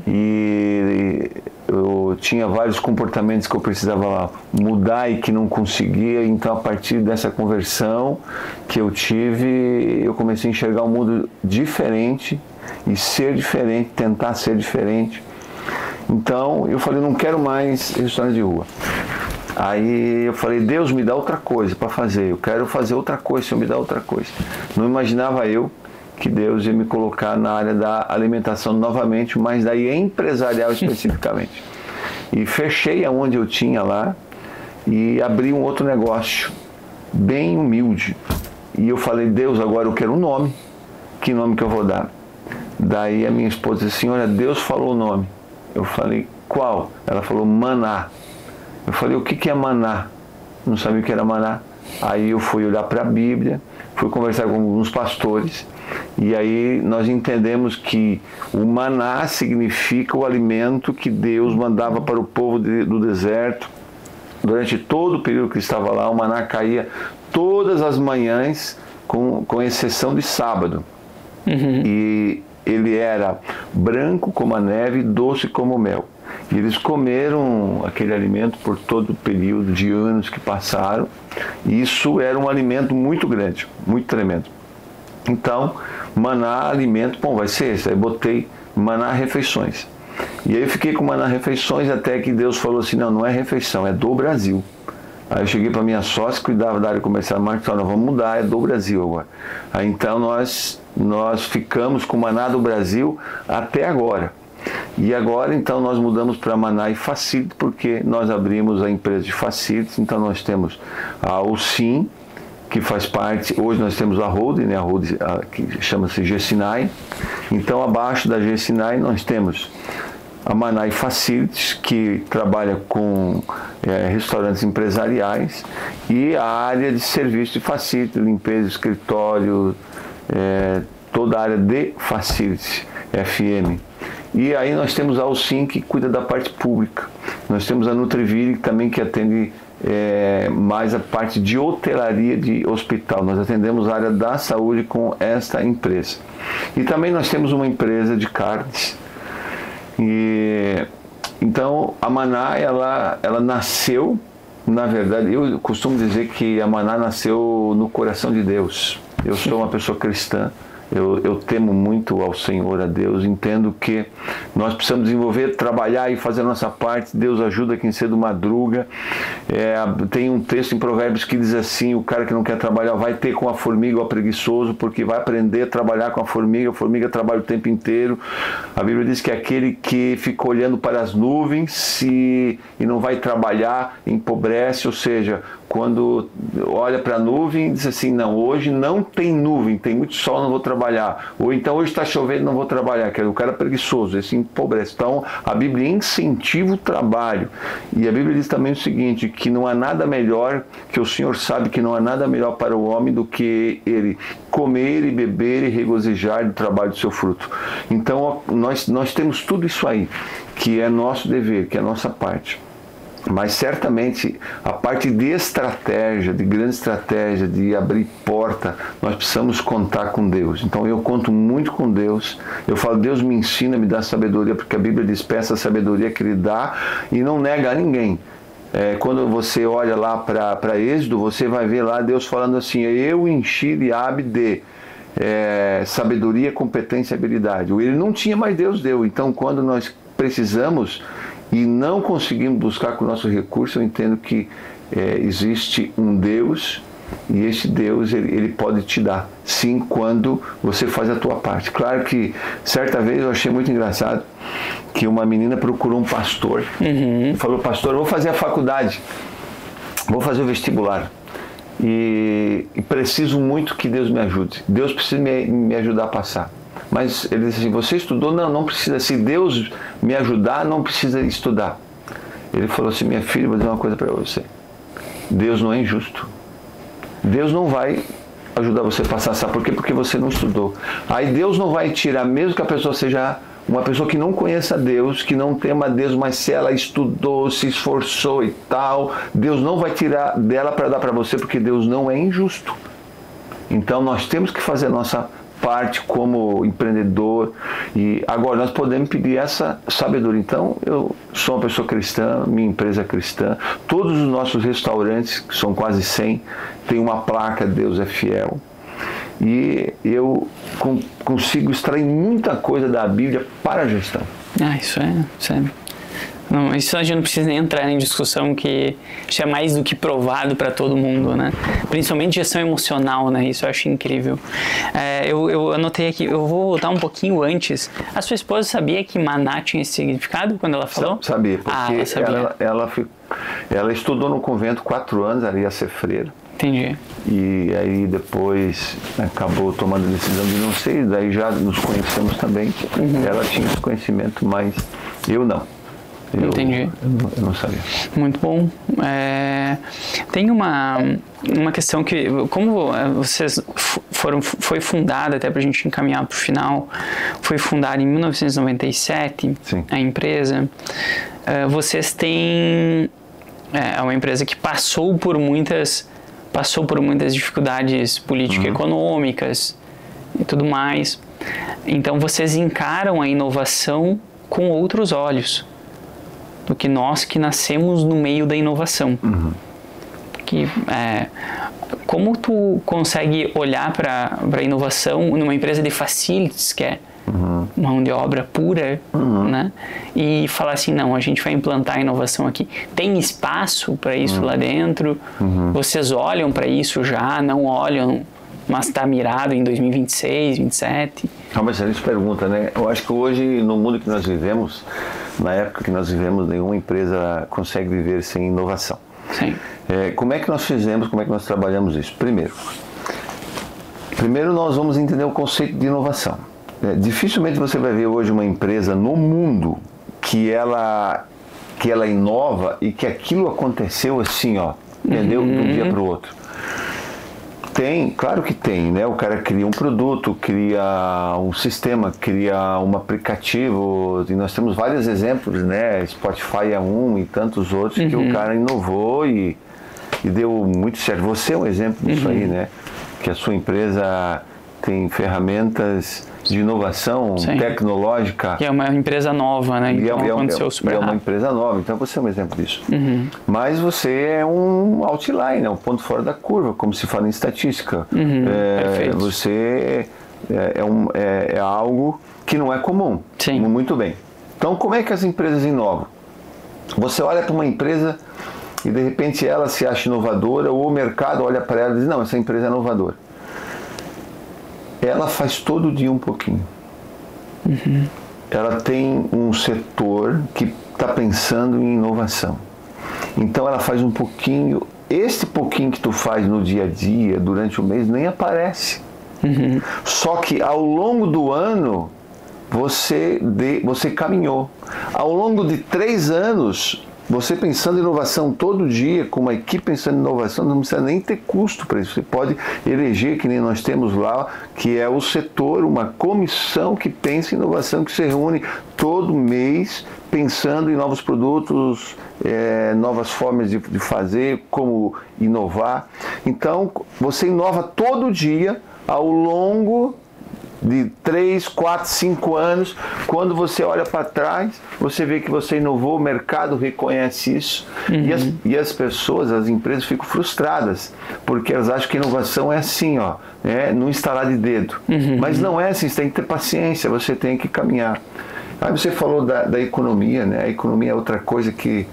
e eu tinha vários comportamentos que eu precisava mudar e que não conseguia. Então, a partir dessa conversão que eu tive, eu comecei a enxergar um mundo diferente e ser diferente, tentar ser diferente. Então, eu falei, não quero mais restaurante de rua. Aí eu falei, Deus, me dá outra coisa para fazer, eu quero fazer outra coisa, Senhor, me dá outra coisa. Não imaginava eu que Deus ia me colocar na área da alimentação novamente, mas daí empresarial especificamente. E fechei aonde eu tinha lá e abri um outro negócio, bem humilde. E eu falei, Deus, agora eu quero um nome, que nome que eu vou dar? Daí a minha esposa disse, senhora, Deus falou o nome. Eu falei, qual? Ela falou, Maná. Eu falei, o que é maná? Não sabia o que era maná. Aí eu fui olhar para a Bíblia, fui conversar com alguns pastores, e aí nós entendemos que o maná significa o alimento que Deus mandava para o povo do deserto. Durante todo o período que estava lá, o maná caía todas as manhãs, com exceção de sábado. E ele era branco como a neve, doce como o mel. E eles comeram aquele alimento por todo o período de anos que passaram. E isso era um alimento muito grande, muito tremendo. Então, maná, alimento, bom, vai ser esse. Aí botei maná refeições. E aí eu fiquei com maná refeições até que Deus falou assim, não é refeição, é do Brasil. Aí eu cheguei para minha sócia, que cuidava da área comercial, mas nós vamos mudar, é do Brasil agora. Aí então nós ficamos com maná do Brasil até agora. E agora, então, nós mudamos para Maná e Facility, porque nós abrimos a empresa de Facility. Então, nós temos a Alcim, que faz parte, hoje nós temos a Holding, né, que chama-se Gessinai. Então, abaixo da Gessinai, nós temos a Manai Facilities, que trabalha com restaurantes empresariais, e a área de serviço de facilities, limpeza, escritório, toda a área de facilities, FM. E aí nós temos a Alcim, que cuida da parte pública. Nós temos a Nutriville, também, que atende mais a parte de hotelaria de hospital. Nós atendemos a área da saúde com esta empresa. E também nós temos uma empresa de carnes. Então a Maná, ela nasceu, na verdade, eu costumo dizer que a Maná nasceu no coração de Deus. Eu sou uma pessoa cristã. Eu temo muito ao Senhor, a Deus, entendo que nós precisamos desenvolver, trabalhar e fazer a nossa parte. Deus ajuda quem cedo madruga. Tem um texto em Provérbios que diz assim: o cara que não quer trabalhar vai ter com a formiga ou preguiçoso, porque vai aprender a trabalhar com a formiga trabalha o tempo inteiro. A Bíblia diz que aquele que fica olhando para as nuvens e não vai trabalhar empobrece, ou seja, quando olha para a nuvem e diz assim: não, hoje não tem nuvem, tem muito sol, não vou trabalhar. Ou então hoje está chovendo, não vou trabalhar. O cara é preguiçoso, esse empobrece. Então a Bíblia incentiva o trabalho. E a Bíblia diz também o seguinte, que não há nada melhor, que o Senhor sabe que não há nada melhor para o homem do que ele comer e beber e regozijar do trabalho do seu fruto. Então nós temos tudo isso aí, que é nosso dever, que é a nossa parte. Mas certamente a parte de estratégia, de grande estratégia, de abrir porta, nós precisamos contar com Deus. Então eu conto muito com Deus. Eu falo: Deus me ensina, me dá sabedoria, porque a Bíblia diz: peça a sabedoria que Ele dá e não nega a ninguém. Quando você olha lá para Êxodo, você vai ver lá Deus falando assim: eu enchi Eliabe de sabedoria, competência e habilidade. Ele não tinha, mas Deus deu. Então quando nós precisamos e não conseguimos buscar com o nosso recurso, eu entendo que existe um Deus, e esse Deus ele pode te dar, sim, quando você faz a tua parte. Claro que certa vez eu achei muito engraçado que uma menina procurou um pastor e falou: pastor, eu vou fazer a faculdade, vou fazer o vestibular e preciso muito que Deus me ajude, Deus precisa me ajudar a passar. Mas ele disse assim: você estudou? Não, não precisa. Se Deus me ajudar, não precisa estudar. Ele falou assim: minha filha, vou dizer uma coisa para você. Deus não é injusto. Deus não vai ajudar você a passar. Sabe por quê? Porque você não estudou. Aí Deus não vai tirar, mesmo que a pessoa seja uma pessoa que não conheça Deus, que não tema a Deus, mas se ela estudou, se esforçou e tal, Deus não vai tirar dela para dar para você, porque Deus não é injusto. Então nós temos que fazer a nossa parte como empreendedor. E agora nós podemos pedir essa sabedoria. Então eu sou uma pessoa cristã, minha empresa é cristã, todos os nossos restaurantes, que são quase 100, tem uma placa Deus é Fiel, e eu consigo extrair muita coisa da Bíblia para a gestão. Isso é sério. Não, isso a gente não precisa nem entrar em discussão, que isso é mais do que provado para todo mundo, né? Principalmente gestão emocional, né? Isso eu acho incrível. Eu anotei aqui, eu vou voltar um pouquinho antes. A sua esposa sabia que Maná tinha esse significado quando ela falou? Sabia, porque ela estudou no convento 4 anos, ela ia ser freira. Entendi. E aí depois acabou tomando a decisão de não ser, daí já nos conhecemos também. Ela tinha esse conhecimento, mas eu não. Entendi. Eu não sabia. Muito bom. Tem uma questão que, como vocês foi fundada, até para a gente encaminhar para o final, foi fundada em 1997, sim, a empresa. Vocês têm... É uma empresa que passou por muitas dificuldades político-econômicas e tudo mais. Então vocês encaram a inovação com outros olhos do que nós que nascemos no meio da inovação. Como tu consegue olhar para a inovação numa empresa de facilities, que é mão de obra pura, né? E falar assim: não, a gente vai implantar a inovação aqui. Tem espaço para isso lá dentro? Vocês olham para isso já? Não olham, mas está mirado em 2026, 2027? É uma excelente pergunta, né? Eu acho que hoje, no mundo que nós vivemos, na época que nós vivemos, nenhuma empresa consegue viver sem inovação. Sim. Como é que nós fizemos, como é que nós trabalhamos isso? Primeiro nós vamos entender o conceito de inovação. Dificilmente você vai ver hoje uma empresa no mundo que ela inova e que aquilo aconteceu assim, ó, entendeu? De um dia para o outro. Tem, claro que tem, né? O cara cria um produto, cria um sistema, cria um aplicativo, e nós temos vários exemplos, né? Spotify é um e tantos outros que o cara inovou e deu muito certo. Você é um exemplo disso aí, né? Que a sua empresa tem ferramentas de inovação tecnológica. E é uma empresa nova, né? Então aconteceu super rápido. É uma empresa nova, então você é um exemplo disso. Mas você é um outlier, né? Um ponto fora da curva, como se fala em estatística. Perfeito. Você é algo que não é comum. Sim. Muito bem. Então, como é que as empresas inovam? Você olha para uma empresa e de repente ela se acha inovadora, ou o mercado olha para ela e diz, não, essa empresa é inovadora. Ela faz todo dia um pouquinho. Ela tem um setor que está pensando em inovação. Então ela faz um pouquinho. Este pouquinho que tu faz no dia a dia, durante o mês, nem aparece. Só que ao longo do ano, você caminhou. Ao longo de 3 anos, você pensando em inovação todo dia, com uma equipe pensando em inovação, não precisa nem ter custo para isso. Você pode eleger, que nem nós temos lá, que é o setor, uma comissão que pensa em inovação, que se reúne todo mês pensando em novos produtos, novas formas de fazer, como inovar. Então, você inova todo dia, ao longo de 3, 4, 5 anos. Quando você olha para trás, você vê que você inovou, o mercado reconhece isso, e as pessoas, as empresas ficam frustradas, porque elas acham que inovação é assim, ó, no instalar de dedo. Mas não é assim, você tem que ter paciência, você tem que caminhar. Aí você falou da economia, né? A economia é outra coisa que,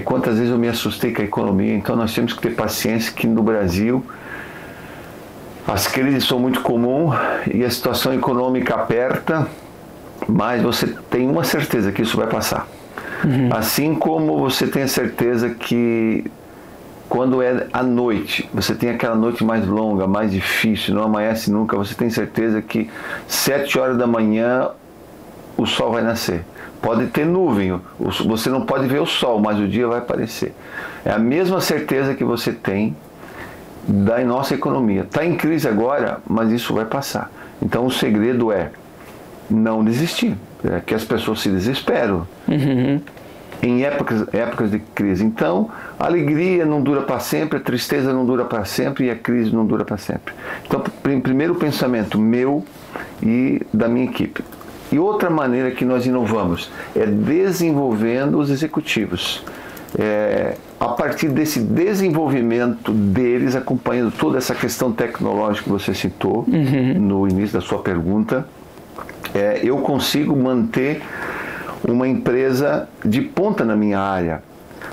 quantas vezes eu me assustei com a economia. Então nós temos que ter paciência, que no Brasil as crises são muito comuns e a situação econômica aperta, mas você tem uma certeza que isso vai passar. Assim como você tem a certeza que quando é à noite, você tem aquela noite mais longa, mais difícil, não amanhece nunca, você tem certeza que 7 horas da manhã o sol vai nascer. Pode ter nuvem, você não pode ver o sol, mas o dia vai aparecer. É a mesma certeza que você tem da nossa economia. Está em crise agora, mas isso vai passar. Então o segredo é não desistir, que as pessoas se desesperam em épocas de crise. Então a alegria não dura para sempre, a tristeza não dura para sempre e a crise não dura para sempre. Então, primeiro pensamento meu e da minha equipe. E outra maneira que nós inovamos é desenvolvendo os executivos. A partir desse desenvolvimento deles, acompanhando toda essa questão tecnológica que você citou no início da sua pergunta, eu consigo manter uma empresa de ponta na minha área,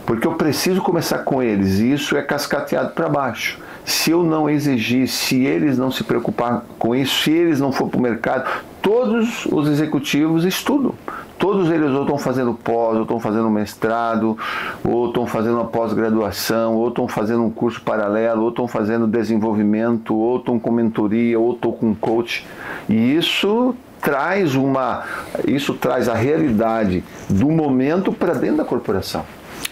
porque eu preciso começar com eles, e isso é cascateado para baixo. Se eu não exigir, se eles não se preocupar com isso, se eles não for para o mercado, todos os executivos estudam. Todos eles ou estão fazendo pós, ou estão fazendo mestrado, ou estão fazendo uma pós-graduação, ou estão fazendo um curso paralelo, ou estão fazendo desenvolvimento, ou estão com mentoria, ou estão com coach. E isso traz a realidade do momento para dentro da corporação.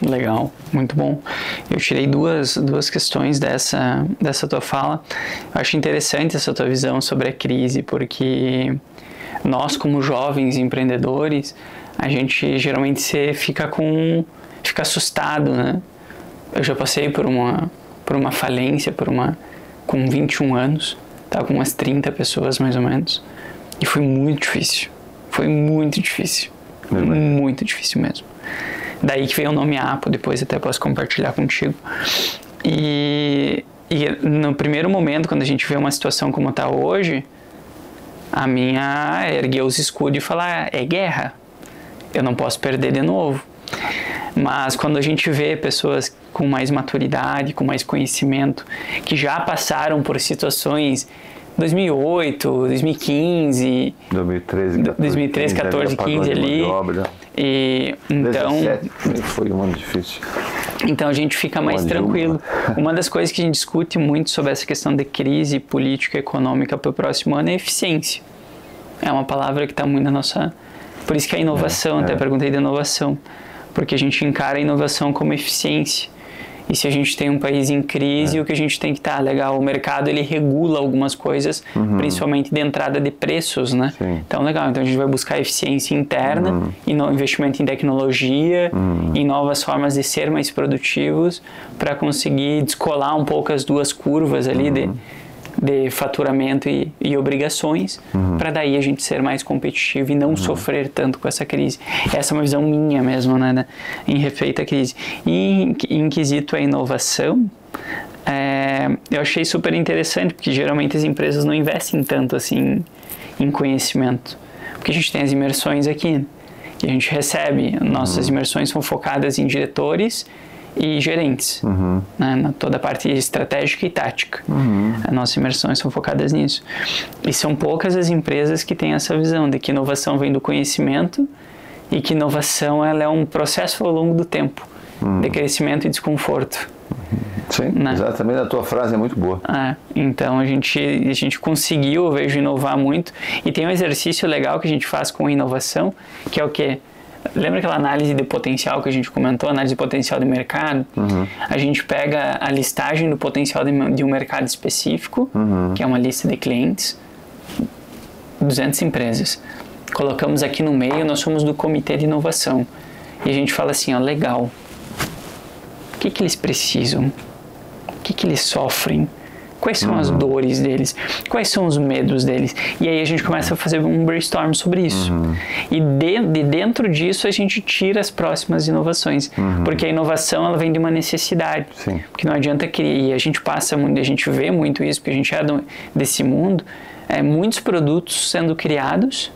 Legal, muito bom. Eu tirei duas questões dessa tua fala. Eu acho interessante essa tua visão sobre a crise, porque nós, como jovens empreendedores, a gente geralmente fica assustado, né? Eu já passei por uma falência, com 21 anos, tá? Com umas 30 pessoas mais ou menos, e foi muito difícil. Foi muito difícil. Muito difícil mesmo. Daí que veio o nome Apo, depois até posso compartilhar contigo. E no primeiro momento, quando a gente vê uma situação como está hoje, a minha erguer os escudos e falar, é guerra, eu não posso perder de novo. Mas quando a gente vê pessoas com mais maturidade, com mais conhecimento, que já passaram por situações 2008, 2015, 2013, 14, 15 ali. E então 17 foi um ano difícil. Então a gente fica mais tranquilo. Uma das coisas que a gente discute muito sobre essa questão de crise política e econômica para o próximo ano é eficiência. É uma palavra que está muito Por isso que a inovação, até perguntei da inovação, porque a gente encara a inovação como eficiência. E se a gente tem um país em crise, o que a gente tem que estar legal, o mercado ele regula algumas coisas, principalmente de entrada de preços, né? Sim. Então legal, então a gente vai buscar eficiência interna, investimento em tecnologia, em novas formas de ser mais produtivos, para conseguir descolar um pouco as duas curvas ali de faturamento e obrigações, para daí a gente ser mais competitivo e não sofrer tanto com essa crise. Essa é uma visão minha mesmo, né, em respeito à crise. E em quesito à inovação, eu achei super interessante, porque geralmente as empresas não investem tanto assim em conhecimento, porque a gente tem as imersões aqui, que a gente recebe, nossas imersões são focadas em diretores e gerentes, né, na toda a parte estratégica e tática. As nossas imersões são focadas nisso. E são poucas as empresas que têm essa visão de que inovação vem do conhecimento e que inovação ela é um processo ao longo do tempo, de crescimento e desconforto. Sim, né? Exatamente, a tua frase é muito boa. Então a gente conseguiu, eu vejo, inovar muito. E tem um exercício legal que a gente faz com inovação, que é o quê? Lembra aquela análise de potencial que a gente comentou, análise de potencial de mercado? A gente pega a listagem do potencial de um mercado específico, que é uma lista de clientes, 200 empresas. Colocamos aqui no meio, nós somos do comitê de inovação. E a gente fala assim, ó, legal, o que eles precisam? O que eles sofrem? Quais são as dores deles? Quais são os medos deles? E aí a gente começa a fazer um brainstorm sobre isso. E de dentro disso a gente tira as próximas inovações. Porque a inovação ela vem de uma necessidade. Sim. Porque não adianta criar. E a gente passa muito, a gente vê muito isso, porque a gente é desse mundo. Muitos produtos sendo criados,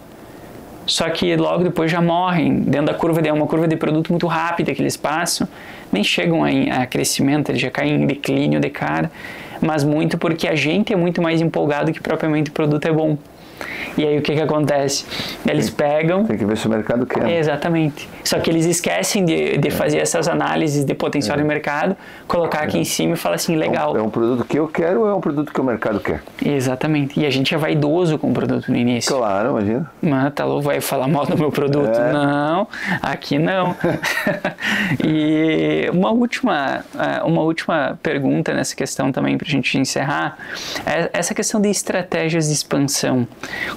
só que logo depois já morrem. Dentro da curva, é uma curva de produto muito rápida que eles passam. Nem chegam a crescimento, eles já caem em declínio de cara. Mas muito porque a gente é muito mais empolgado que propriamente o produto é bom. E aí o que acontece? Eles pegam... Tem que ver se o mercado quer. Exatamente. Só que eles esquecem de fazer essas análises de potencial de mercado, colocar aqui em cima e falar assim, legal. É um produto que eu quero ou é um produto que o mercado quer? Exatamente. E a gente é vaidoso com o produto no início. Claro, imagina. Mas tá louco, vai falar mal do meu produto? Não, aqui não. E uma última pergunta nessa questão também pra gente encerrar, é essa questão de estratégias de expansão.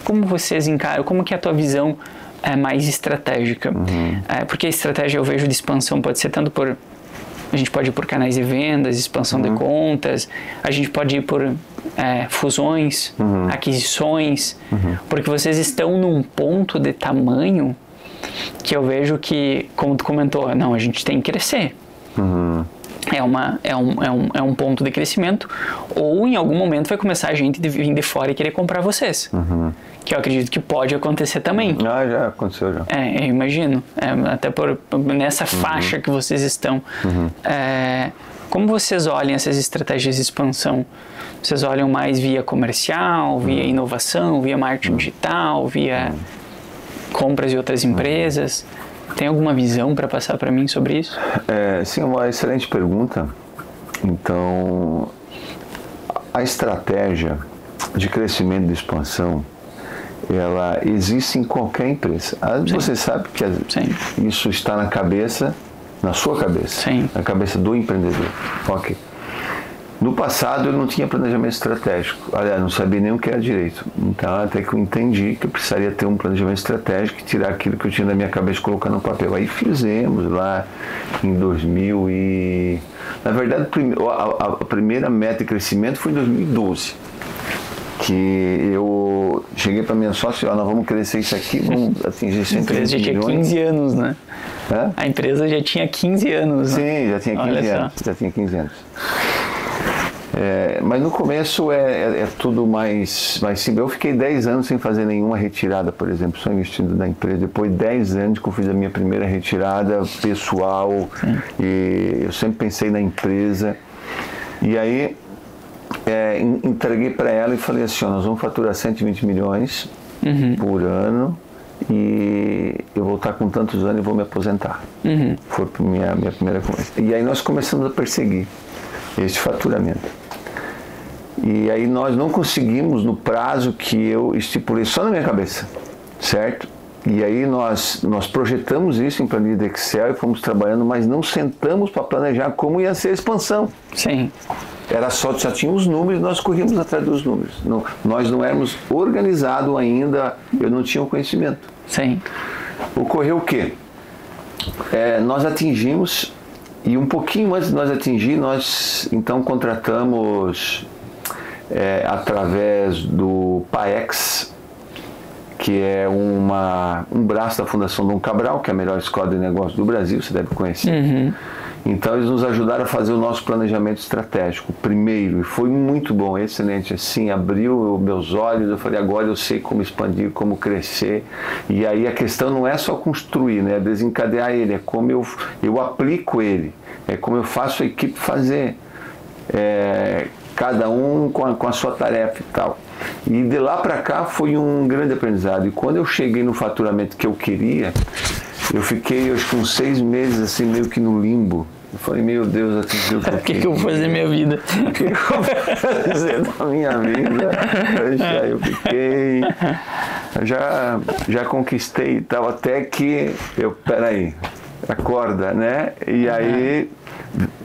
Como vocês encaram, como que é a tua visão mais estratégica? Porque a estratégia eu vejo de expansão pode ser tanto por... A gente pode ir por canais de vendas, expansão de contas, a gente pode ir por fusões, aquisições, porque vocês estão num ponto de tamanho que eu vejo que, como tu comentou, não, a gente tem que crescer. É um ponto de crescimento, ou em algum momento vai começar a gente vir de fora e querer comprar vocês. Que eu acredito que pode acontecer também. Já aconteceu já. Eu imagino. Até nessa faixa que vocês estão. Como vocês olham essas estratégias de expansão? Vocês olham mais via comercial, via inovação, via marketing digital, via compras de outras empresas? Tem alguma visão para passar para mim sobre isso? Sim, uma excelente pergunta. Então, a estratégia de crescimento e de expansão, ela existe em qualquer empresa. Você sabe que isso está na cabeça, na sua cabeça, na cabeça do empreendedor. Ok. No passado eu não tinha planejamento estratégico, aliás, não sabia nem o que era direito. Então até que eu entendi que eu precisaria ter um planejamento estratégico e tirar aquilo que eu tinha na minha cabeça e colocar no papel. Aí fizemos lá em 2000 e... Na verdade, a primeira meta de crescimento foi em 2012. Que eu cheguei para minha sócia, nós vamos crescer isso aqui, vamos atingir 120 milhões. A empresa já tinha 15 anos, né? A empresa já tinha 15 anos. Sim, já tinha 15 anos. Já tinha 15 anos. Mas no começo é tudo mais simples. Eu fiquei 10 anos sem fazer nenhuma retirada, por exemplo, só investindo na empresa. Depois de 10 anos que eu fiz a minha primeira retirada pessoal, e eu sempre pensei na empresa. E aí entreguei para ela e falei assim, nós vamos faturar 120 milhões por ano e eu vou estar com tantos anos e vou me aposentar. Foi a minha primeira conversa. E aí nós começamos a perseguir esse faturamento. E aí nós não conseguimos no prazo que eu estipulei só na minha cabeça, certo? E aí nós projetamos isso em planilha de Excel e fomos trabalhando, mas não sentamos para planejar como ia ser a expansão. Sim. Era só tinha os números, nós corríamos atrás dos números. Não, nós não éramos organizados ainda, eu não tinha o conhecimento. Sim. Ocorreu o quê? Nós atingimos, e um pouquinho antes de nós atingir, nós então contratamos através do PAEX, que é um braço da Fundação Dom Cabral, que é a melhor escola de negócio do Brasil, você deve conhecer. Uhum. Então eles nos ajudaram a fazer o nosso planejamento estratégico primeiro, e foi muito bom, excelente, assim, abriu meus olhos, eu falei, agora eu sei como expandir, como crescer, e aí a questão não é só construir, né, é desencadear ele, é como eu aplico ele, é como eu faço a equipe fazer, cada um com a sua tarefa e tal. E de lá para cá foi um grande aprendizado, e quando eu cheguei no faturamento que eu queria, eu fiquei, acho que uns 6 meses, assim, meio que no limbo. Eu falei, meu Deus, atingiu o que eu vou fazer da minha vida? O que eu vou fazer da minha vida? Aí eu fiquei, já conquistei e tal, até que peraí, acorda, né? E aí,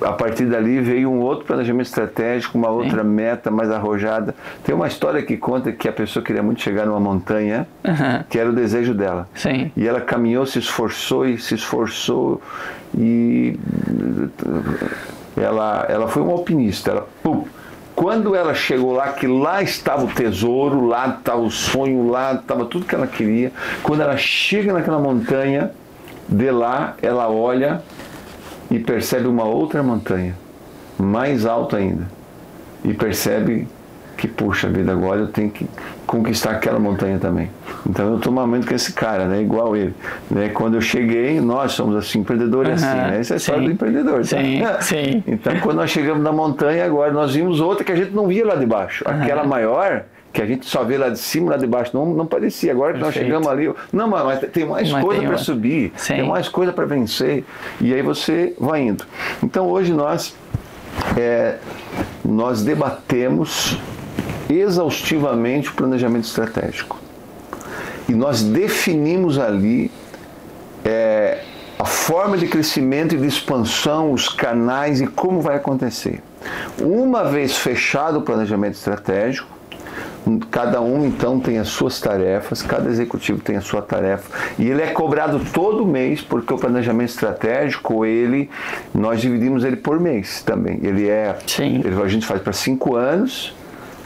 a partir dali veio um outro planejamento estratégico, uma outra meta mais arrojada. Tem uma história que conta que a pessoa queria muito chegar numa montanha, que era o desejo dela. Sim. E ela caminhou, se esforçou e ela foi uma alpinista. Quando ela chegou lá, que lá estava o tesouro, lá estava o sonho, lá estava tudo que ela queria. Quando ela chega naquela montanha, de lá ela olha e percebe uma outra montanha, mais alta ainda, e percebe que, puxa vida, agora eu tenho que conquistar aquela montanha também. Então eu estou no momento com esse cara, né, igual ele, né? Quando eu cheguei, nós somos assim, empreendedores assim, né? Essa é a história do empreendedor, tá? Sim. Então quando nós chegamos na montanha, agora nós vimos outra que a gente não via lá de baixo, aquela maior, que a gente só vê lá de cima, lá de baixo, não parecia. Agora que nós chegamos ali, não, mas tem mais coisa para subir, tem mais coisa para vencer, e aí você vai indo. Então hoje nós debatemos exaustivamente o planejamento estratégico. E nós definimos ali a forma de crescimento e de expansão, os canais e como vai acontecer. Uma vez fechado o planejamento estratégico, cada um então tem as suas tarefas, cada executivo tem a sua tarefa, e ele é cobrado todo mês, porque o planejamento estratégico, nós dividimos ele por mês também. A gente faz para 5 anos,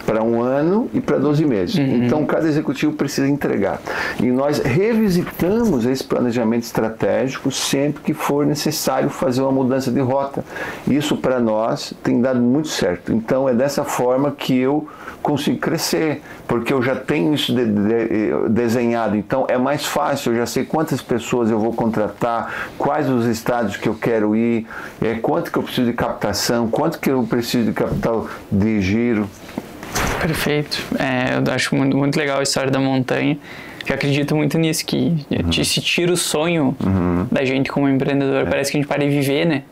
para 1 ano e para 12 meses. Então, cada executivo precisa entregar. E nós revisitamos esse planejamento estratégico sempre que for necessário fazer uma mudança de rota. Isso, para nós, tem dado muito certo. Então, é dessa forma que eu consigo crescer, porque eu já tenho isso desenhado. Então, é mais fácil, eu já sei quantas pessoas eu vou contratar, quais os estados que eu quero ir, quanto que eu preciso de captação, quanto que eu preciso de capital de giro. Perfeito. Eu acho muito, muito legal a história da montanha, que eu acredito muito nisso, que se tira o sonho da gente como empreendedor, parece que a gente para de viver, né?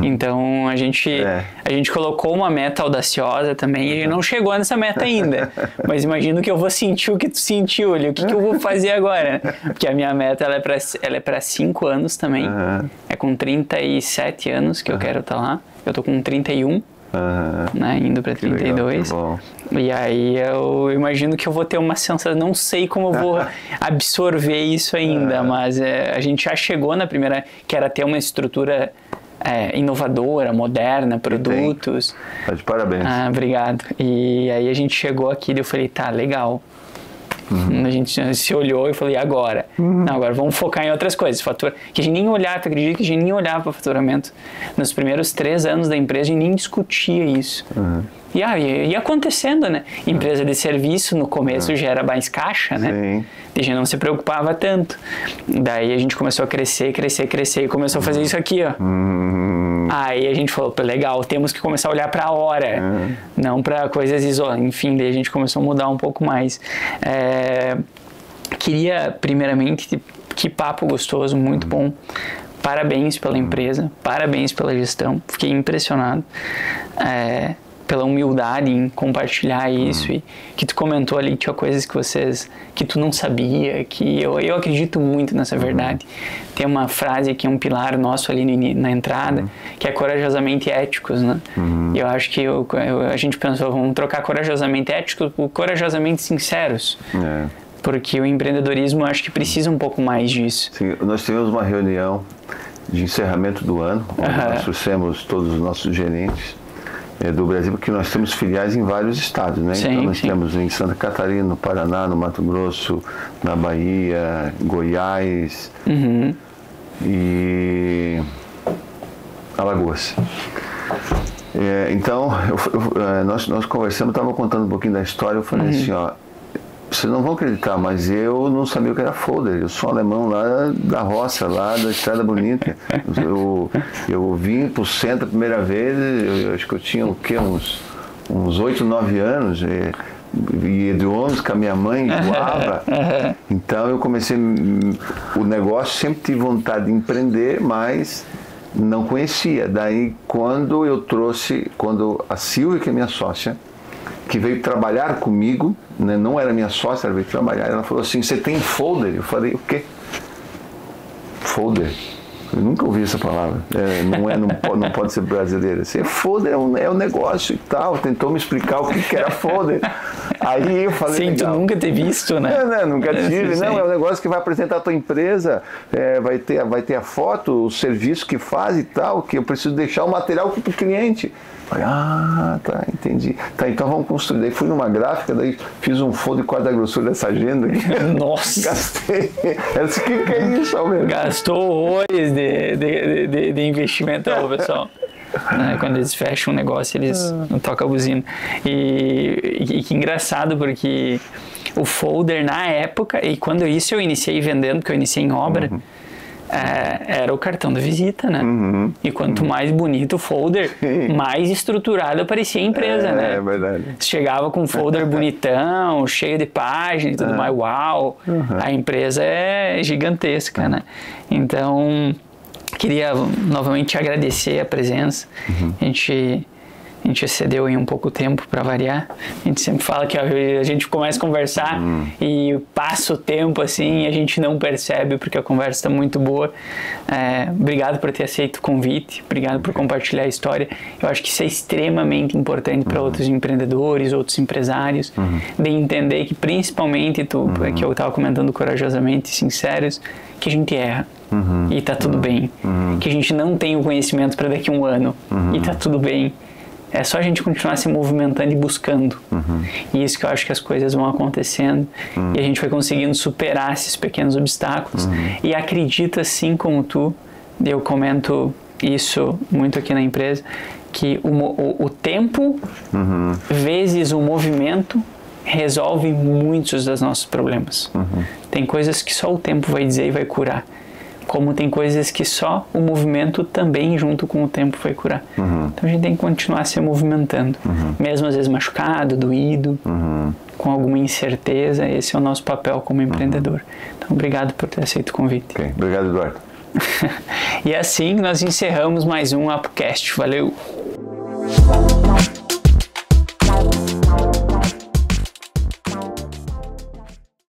Então a gente colocou uma meta audaciosa também, e a gente não chegou nessa meta ainda, mas imagino que eu vou sentir o que tu sentiu ali, o que eu vou fazer agora, porque a minha meta ela é para 5 anos também, é com 37 anos que eu quero estar lá, eu tô com 31, né, indo para 32. Legal, e aí eu imagino que eu vou ter uma sensação, não sei como eu vou absorver isso ainda, mas a gente já chegou na primeira, que era ter uma estrutura inovadora, moderna, produtos. Tá de parabéns. Obrigado. E aí a gente chegou aqui e eu falei, tá, legal. A gente se olhou e falei, agora? Não, agora vamos focar em outras coisas. Que a gente nem olhava, tu acredita que a gente nem olhava para faturamento? Nos primeiros 3 anos da empresa, a gente nem discutia isso. E ia acontecendo, né? Empresa de serviço, no começo já era mais caixa, né? Sim. A gente não se preocupava tanto. Daí a gente começou a crescer e começou a fazer isso aqui, ó. Aí a gente falou, legal, temos que começar a olhar para a hora, não para coisas isoladas. Enfim, daí a gente começou a mudar um pouco mais. Queria, primeiramente, que papo gostoso, muito bom. Parabéns pela empresa, parabéns pela gestão, fiquei impressionado. pela humildade em compartilhar isso, e que tu comentou ali que tinha coisas que tu não sabia, que eu acredito muito nessa verdade. Tem uma frase aqui, um pilar nosso ali na entrada, que é corajosamente éticos, né? E eu acho que a gente pensou, vamos trocar corajosamente éticos por corajosamente sinceros. Porque o empreendedorismo, eu acho que precisa um pouco mais disso. Sim, nós tivemos uma reunião de encerramento do ano, onde nós trouxemos todos os nossos gerentes do Brasil, porque nós temos filiais em vários estados, né? Sim, então nós temos em Santa Catarina, no Paraná, no Mato Grosso, na Bahia, Goiás e Alagoas. Então, nós conversamos, estava contando um pouquinho da história, eu falei assim, ó, vocês não vão acreditar, mas eu não sabia o que era folder. Eu sou alemão lá da roça, lá da Estrada Bonita. Eu vim para o centro a primeira vez, eu acho que eu tinha o quê? Uns 8, 9 anos. E de ônibus com a minha mãe voava. Então eu comecei o negócio, sempre tive vontade de empreender, mas não conhecia. Daí quando a Silvia, que é minha sócia, que veio trabalhar comigo, né, não era minha sócia, ela veio trabalhar, ela falou assim, você tem folder? Eu falei, o quê? Folder? Eu nunca ouvi essa palavra. Não pode ser brasileira. Assim, folder é um negócio e tal. Tentou me explicar o que era folder. Aí eu falei, sim, legal. Tu nunca ter visto, né? Nunca tive. Não, é um negócio que vai apresentar a tua empresa, vai ter a foto, o serviço que faz e tal, que eu preciso deixar o material para o cliente. Falei, tá, entendi. Tá, então vamos construir. Daí fui numa gráfica, daí fiz um folder de quarta grossura dessa agenda. Nossa! Gastei. Eu disse, o que é isso, Almeida? Gastou horrores de investimento, pessoal. Quando eles fecham um negócio, eles tocam a buzina. E que engraçado, porque o folder na época, e quando eu iniciei vendendo, porque eu iniciei em obra, era o cartão da visita, né? E quanto mais bonito o folder, mais estruturado parecia a empresa, né? É verdade. Chegava com um folder bonitão, cheio de páginas e tudo mais, uau! A empresa é gigantesca, né? Então, queria novamente te agradecer a presença. A gente excedeu aí um pouco o tempo para variar. A gente sempre fala que a gente começa a conversar e passa o tempo assim e a gente não percebe porque a conversa está muito boa. Obrigado por ter aceito o convite, obrigado por compartilhar a história. Eu acho que isso é extremamente importante para outros empreendedores, outros empresários, de entender que principalmente que eu estava comentando corajosamente, sinceros, que a gente erra. E tá tudo bem. Que a gente não tem o conhecimento para daqui a um ano e tá tudo bem. É só a gente continuar se movimentando e buscando. E isso que eu acho que as coisas vão acontecendo. E a gente vai conseguindo superar esses pequenos obstáculos. E acredito, assim como tu, eu comento isso muito aqui na empresa, que o tempo vezes o movimento resolve muitos dos nossos problemas. Tem coisas que só o tempo vai dizer e vai curar. Como tem coisas que só o movimento também junto com o tempo vai curar. Então a gente tem que continuar se movimentando. Mesmo às vezes machucado, doído, com alguma incerteza, esse é o nosso papel como empreendedor. Então obrigado por ter aceito o convite. Okay. Obrigado, Eduardo. E assim nós encerramos mais um ApoCast. Valeu!